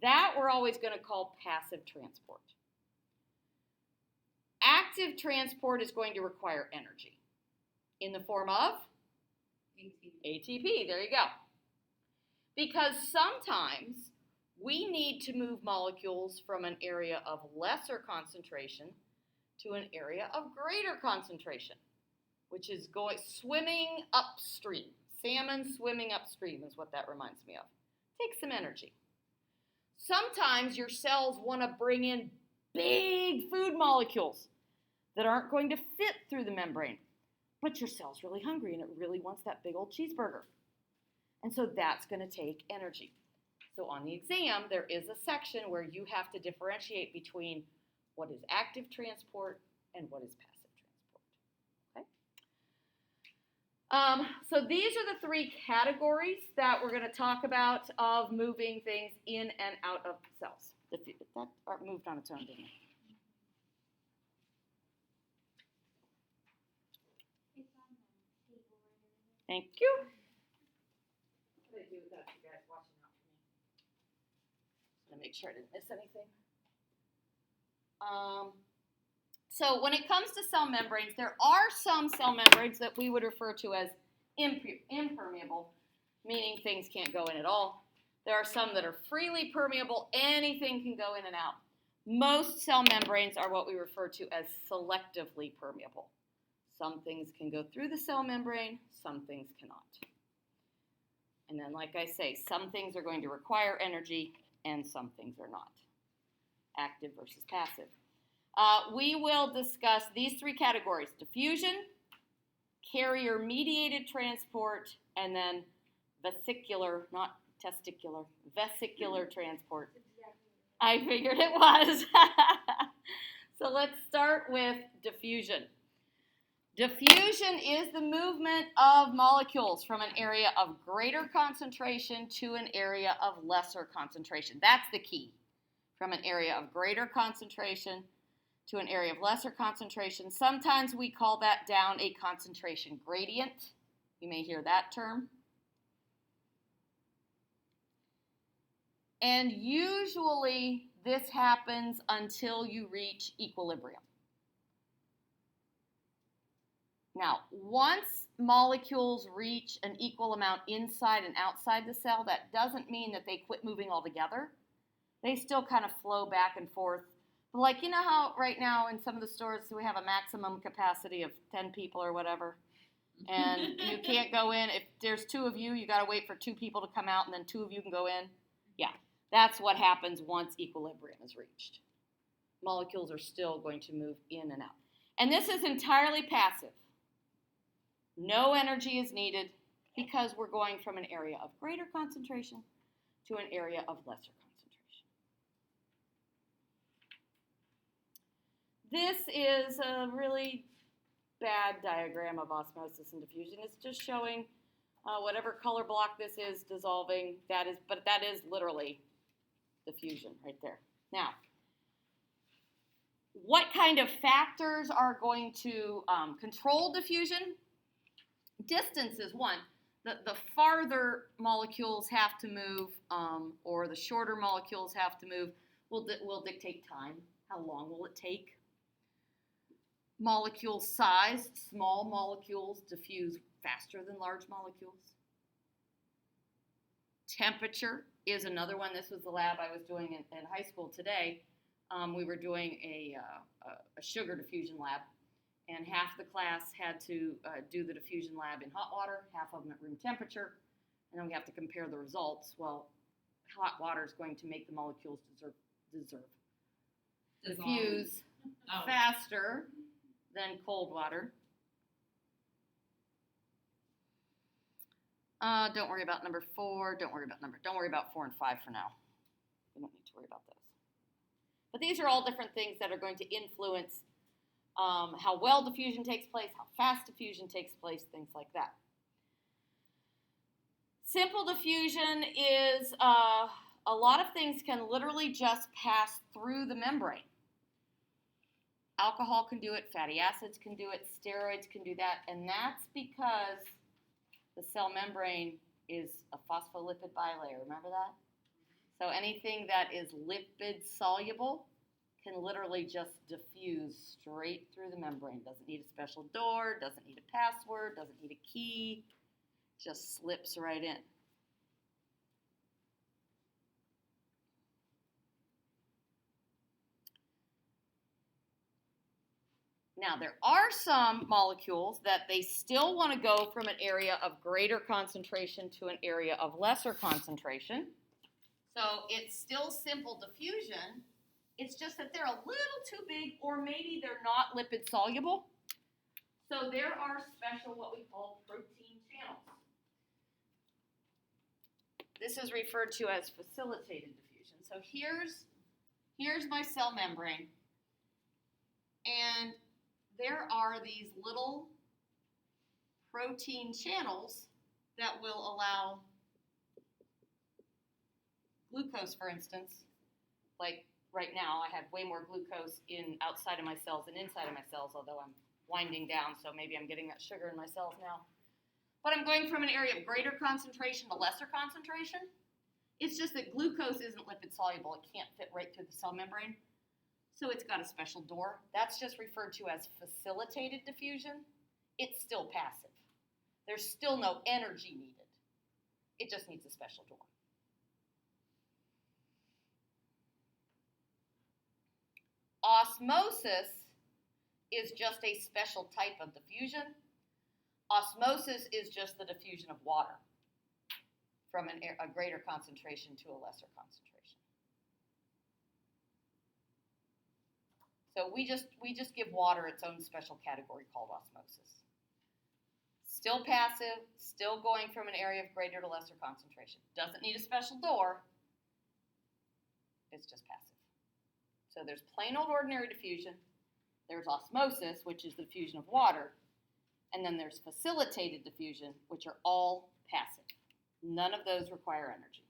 That we're always going to call passive transport. Active transport is going to require energy in the form of ATP. There you go. Because sometimes we need to move molecules from an area of lesser concentration to an area of greater concentration, which is swimming upstream. Salmon swimming upstream is what that reminds me of. Takes some energy. Sometimes your cells want to bring in big food molecules that aren't going to fit through the membrane, but your cell's really hungry and it really wants that big old cheeseburger. And so that's going to take energy. So on the exam, there is a section where you have to differentiate between what is active transport and what is passive transport. Okay? So these are the three categories that we're going to talk about of moving things in and out of cells. That moved on its own, didn't it? It's on the table right over there. Thank you. What did I do without you guys watching out for me? Just want to make sure I didn't miss anything. So when it comes to cell membranes, there are some cell membranes that we would refer to as impermeable, meaning things can't go in at all. There are some that are freely permeable. Anything can go in and out. Most cell membranes are what we refer to as selectively permeable. Some things can go through the cell membrane, some things cannot. And then, like I say, some things are going to require energy and some things are not. Active versus passive. We will discuss these three categories: diffusion, carrier-mediated transport, and then vesicular, not testicular, vesicular transport. I figured it was. So let's start with diffusion. Diffusion is the movement of molecules from an area of greater concentration to an area of lesser concentration. That's the key. From an area of greater concentration to an area of lesser concentration. Sometimes we call that down a concentration gradient. You may hear that term. And usually this happens until you reach equilibrium. Now, once molecules reach an equal amount inside and outside the cell, that doesn't mean that they quit moving altogether. They still kind of flow back and forth. But like, you know how right now in some of the stores we have a maximum capacity of 10 people or whatever? And you can't go in. If there's two of you, you got to wait for two people to come out and then two of you can go in. Yeah, that's what happens once equilibrium is reached. Molecules are still going to move in and out. And this is entirely passive. No energy is needed because we're going from an area of greater concentration to an area of lesser concentration. This is a really bad diagram of osmosis and diffusion. It's just showing whatever color block this is dissolving, that is literally diffusion right there. Now, what kind of factors are going to control diffusion? Distance is one. The farther molecules have to move, or the shorter molecules have to move, will dictate time. How long will it take? Molecule size, small molecules diffuse faster than large molecules. Temperature is another one. This was the lab I was doing in high school today. We were doing a sugar diffusion lab, and half the class had to do the diffusion lab in hot water, half of them at room temperature, and then we have to compare the results. Well, hot water is going to make the molecules diffuse faster than cold water. Don't worry about number 4. Don't worry about 4 and 5 for now. We don't need to worry about those. But these are all different things that are going to influence how well diffusion takes place, how fast diffusion takes place, things like that. Simple diffusion is a lot of things can literally just pass through the membrane. Alcohol can do it, fatty acids can do it, steroids can do that, and that's because the cell membrane is a phospholipid bilayer. Remember that? So anything that is lipid soluble can literally just diffuse straight through the membrane. Doesn't need a special door, doesn't need a password, doesn't need a key, just slips right in. Now, there are some molecules that they still want to go from an area of greater concentration to an area of lesser concentration. So it's still simple diffusion. It's just that they're a little too big, or maybe they're not lipid soluble. So there are special, what we call protein channels. This is referred to as facilitated diffusion. So here's my cell membrane. And there are these little protein channels that will allow glucose, for instance. Like right now, I have way more glucose outside of my cells than inside of my cells, although I'm winding down, so maybe I'm getting that sugar in my cells now. But I'm going from an area of greater concentration to lesser concentration. It's just that glucose isn't lipid soluble. It can't fit right through the cell membrane. So it's got a special door. That's just referred to as facilitated diffusion. It's still passive. There's still no energy needed. It just needs a special door. Osmosis is just a special type of diffusion. Osmosis is just the diffusion of water from a greater concentration to a lesser concentration. So we just give water its own special category called osmosis. Still passive, still going from an area of greater to lesser concentration. Doesn't need a special door. It's just passive. So there's plain old ordinary diffusion. There's osmosis, which is the diffusion of water. And then there's facilitated diffusion, which are all passive. None of those require energy.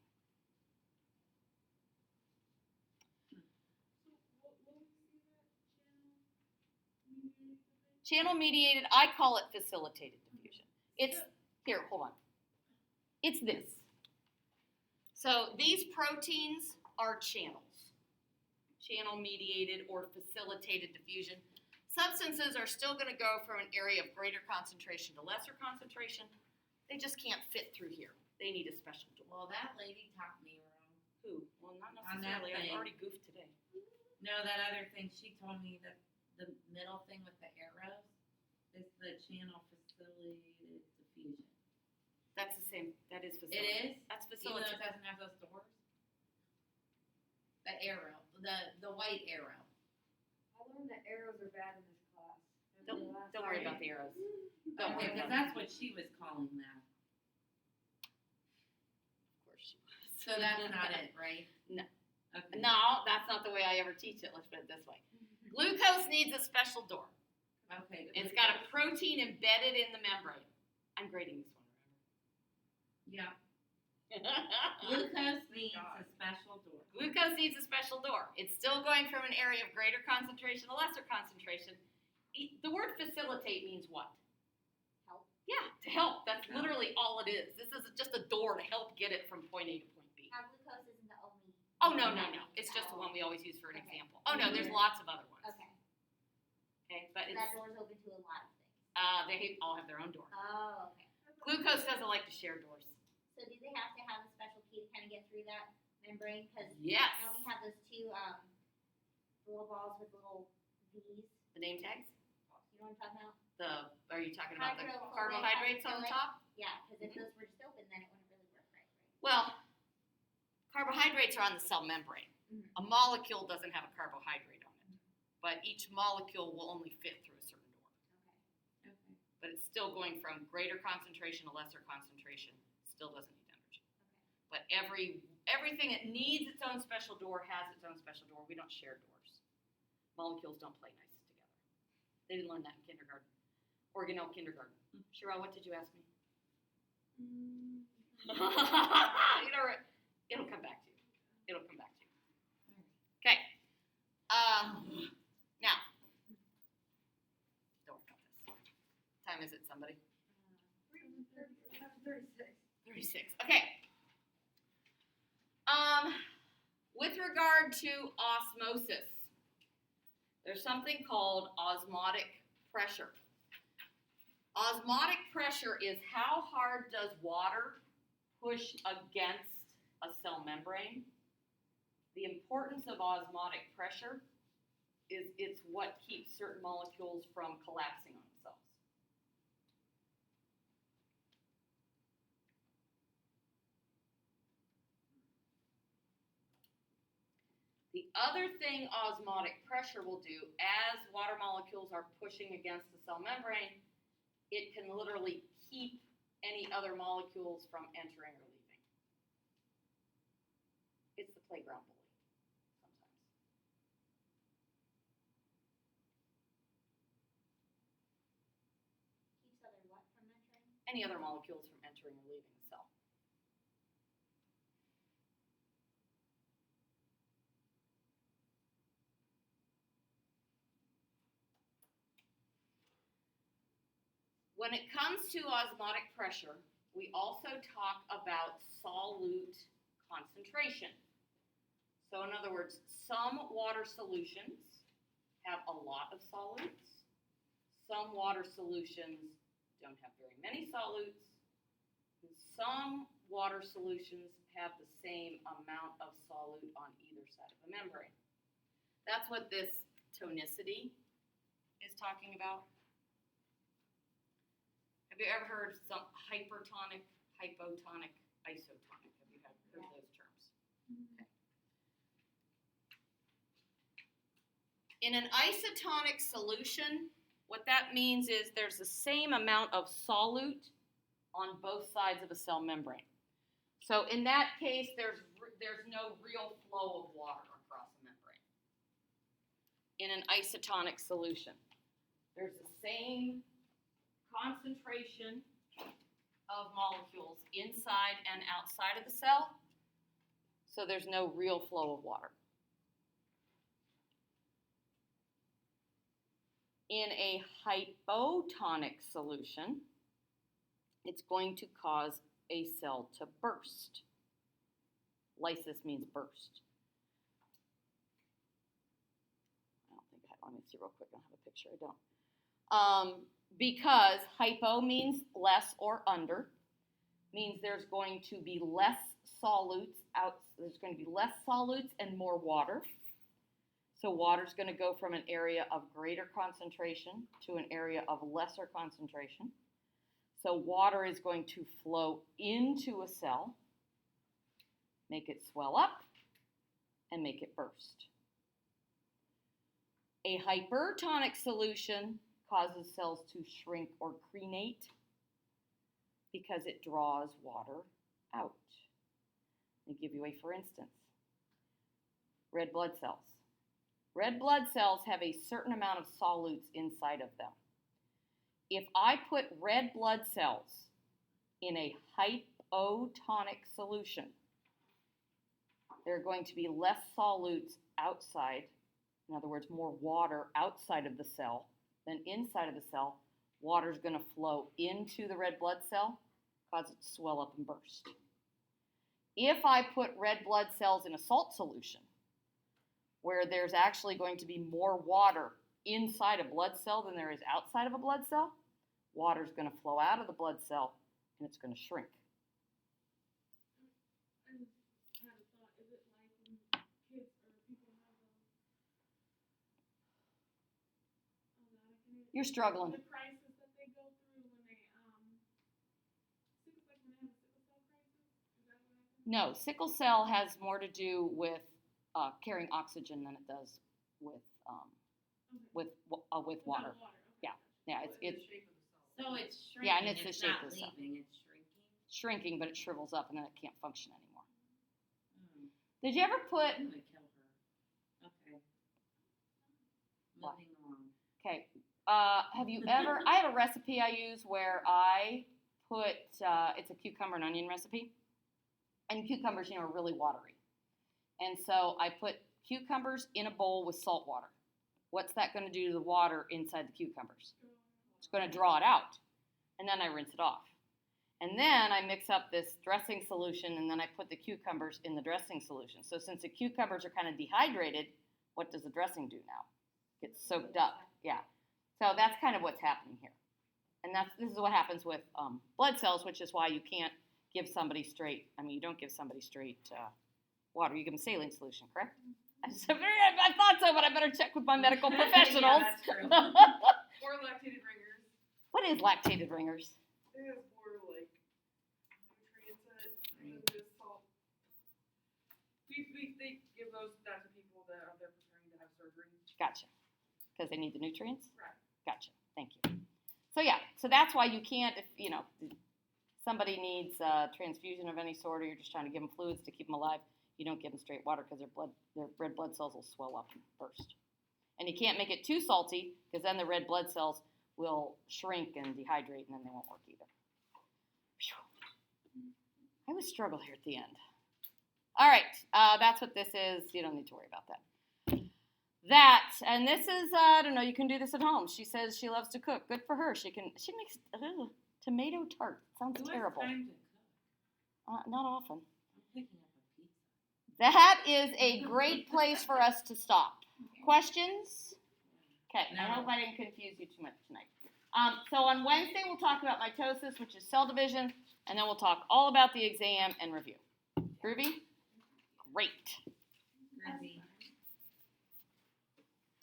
Channel mediated, I call it facilitated diffusion. It's, here, hold on. It's this. So these proteins are channels. Channel mediated or facilitated diffusion. Substances are still going to go from an area of greater concentration to lesser concentration. They just can't fit through here. They need a special door. Well, that lady taught me wrong. Who? Well, not On that necessarily. I've thing. already goofed today. No, that other thing, she told me that the middle thing with the arrows is the channel facilitated diffusion. That's the same. That is It facilitated. is? That's Even though it facilitated. doesn't have those doors? The arrow, the white arrow. I learned that arrows are bad in this class. Don't worry about the arrows. Don't Okay, worry because about that's what she was calling that. Of course she was. So that's not it, right? No. Okay. No, that's not the way I ever teach it. Let's put it this way. Glucose needs a special door. Okay. It's got a protein embedded in the membrane. I'm grading this one, remember? Yeah. Glucose needs a special door. Glucose needs a special door. It's still going from an area of greater concentration to lesser concentration. The word facilitate means what? Help. Yeah, to help. That's literally all it is. This is just a door to help get it from point A to point B. Now, glucose isn't the only. Oh, no. It's just the one we always use for an Okay. example. Oh, no, there's lots of other ones. Okay. Okay, but So it's, that door's open to a lot of things. they all have their own door. Oh, okay. Glucose doesn't like to share doors. So do they have to have a special key to kind of get through that membrane? Because Yes. now we have those two little balls with little V's. The name tags? You know what I'm talking about? Are you talking about the Hydrophobic, carbohydrates on the hydrophilic. top? Yeah, because if those were just open, then it wouldn't really work right. Well, carbohydrates are on the cell membrane. Mhm. A molecule doesn't have a carbohydrate on it, but each molecule will only fit through a certain door. Okay. Okay. But it's still going from greater concentration to lesser concentration. Still doesn't need energy. But everything that needs its own special door has its own special door. We don't share doors. Molecules don't play nice together. They didn't learn that in kindergarten. Organelle kindergarten. Cheryl, what did you ask me? It'll come back to you. It'll come back to you. Okay. Now, don't worry about this. What time is it, somebody? 36. 36. Okay. With regard to osmosis, there's something called osmotic pressure. Osmotic pressure is how hard does water push against a cell membrane. The importance of osmotic pressure is it's what keeps certain molecules from collapsing on themselves. The other thing osmotic pressure will do, as water molecules are pushing against the cell membrane, it can literally keep any other molecules from entering or leaving. It's the playground bully, sometimes. Keeps other what from entering? Any other molecules from entering or leaving the cell. When it comes to osmotic pressure, we also talk about solute concentration. So in other words, some water solutions have a lot of solutes. Some water solutions don't have very many solutes. And some water solutions have the same amount of solute on either side of the membrane. That's what this tonicity is talking about. Have you ever heard some hypertonic, hypotonic, isotonic? Have you heard those terms? Okay. In an isotonic solution, what that means is there's the same amount of solute on both sides of a cell membrane. So in that case, there's no real flow of water across the membrane. In an isotonic solution, there's the same concentration of molecules inside and outside of the cell, so there's no real flow of water. In a hypotonic solution, it's going to cause a cell to burst. Lysis means burst. I don't think let me see real quick. I don't have a picture. I don't. Because hypo means less or under, means there's going to be less solutes out. There's going to be less solutes and more water. So water's going to go from an area of greater concentration to an area of lesser concentration. So water is going to flow into a cell, make it swell up, and make it burst. A hypertonic solution causes cells to shrink or crenate because it draws water out. Let me give you a for instance. Red blood cells. Red blood cells have a certain amount of solutes inside of them. If I put red blood cells in a O tonic solution, there are going to be less solutes outside, in other words, more water outside of the cell than inside of the cell. Water is going to flow into the red blood cell, cause it to swell up and burst. If I put red blood cells in a salt solution, where there's actually going to be more water inside a blood cell than there is outside of a blood cell, water is going to flow out of the blood cell and it's going to shrink. I just had a thought, is it like when kids or people have You're struggling. the crisis that they go through when they, sickle, like when they have a sickle cell crisis? Is that what happens? No, sickle cell has more to do with carrying oxygen than it does with Okay. with water. Without water, okay. Yeah. Yeah, it's So it's shrinking, Yeah, and it's the it's shape not of the cell. leaving, it's shrinking. shrinking, but it shrivels up and then it can't function anymore. Mm. Did you ever put? I'm gonna kill her. Okay. What? Moving on. Okay. Have you ever? I have a recipe I use where I put. It's a cucumber and onion recipe, and cucumbers, are really watery, and so I put cucumbers in a bowl with salt water. What's that going to do to the water inside the cucumbers? It's going to draw it out, and then I rinse it off. And then I mix up this dressing solution, and then I put the cucumbers in the dressing solution. So since the cucumbers are kind of dehydrated, what does the dressing do now? Gets soaked up. Yeah. So that's kind of what's happening here. And this is what happens with blood cells, which is why you can't give somebody straight. You don't give somebody straight water. You give them saline solution, correct? I thought so, but I better check with my medical professionals. Yeah, that's true. Or lactated ringers. What is lactated ringers? It has more like nutrients in it than just salt. They give that to people that are preparing to have surgery. Gotcha. Because they need the nutrients? Right. Gotcha. Thank you. So yeah, so that's why you can't, if somebody needs a transfusion of any sort, or you're just trying to give them fluids to keep them alive, you don't give them straight water because their red blood cells will swell up and burst. And you can't make it too salty because then the red blood cells will shrink and dehydrate and then they won't work either. Whew. I would struggle here at the end. All right, that's what this is. You don't need to worry about that. And this is, I don't know, you can do this at home. She says she loves to cook. Good for her. She makes tomato tart. Sounds Who has terrible. time to cook? Not often. I'm picking up a pizza. That is a great place for us to stop. Questions? Okay, I No. hope I didn't confuse you too much tonight. So on Wednesday, we'll talk about mitosis, which is cell division, and then we'll talk all about the exam and review. Groovy? Great. Groovy.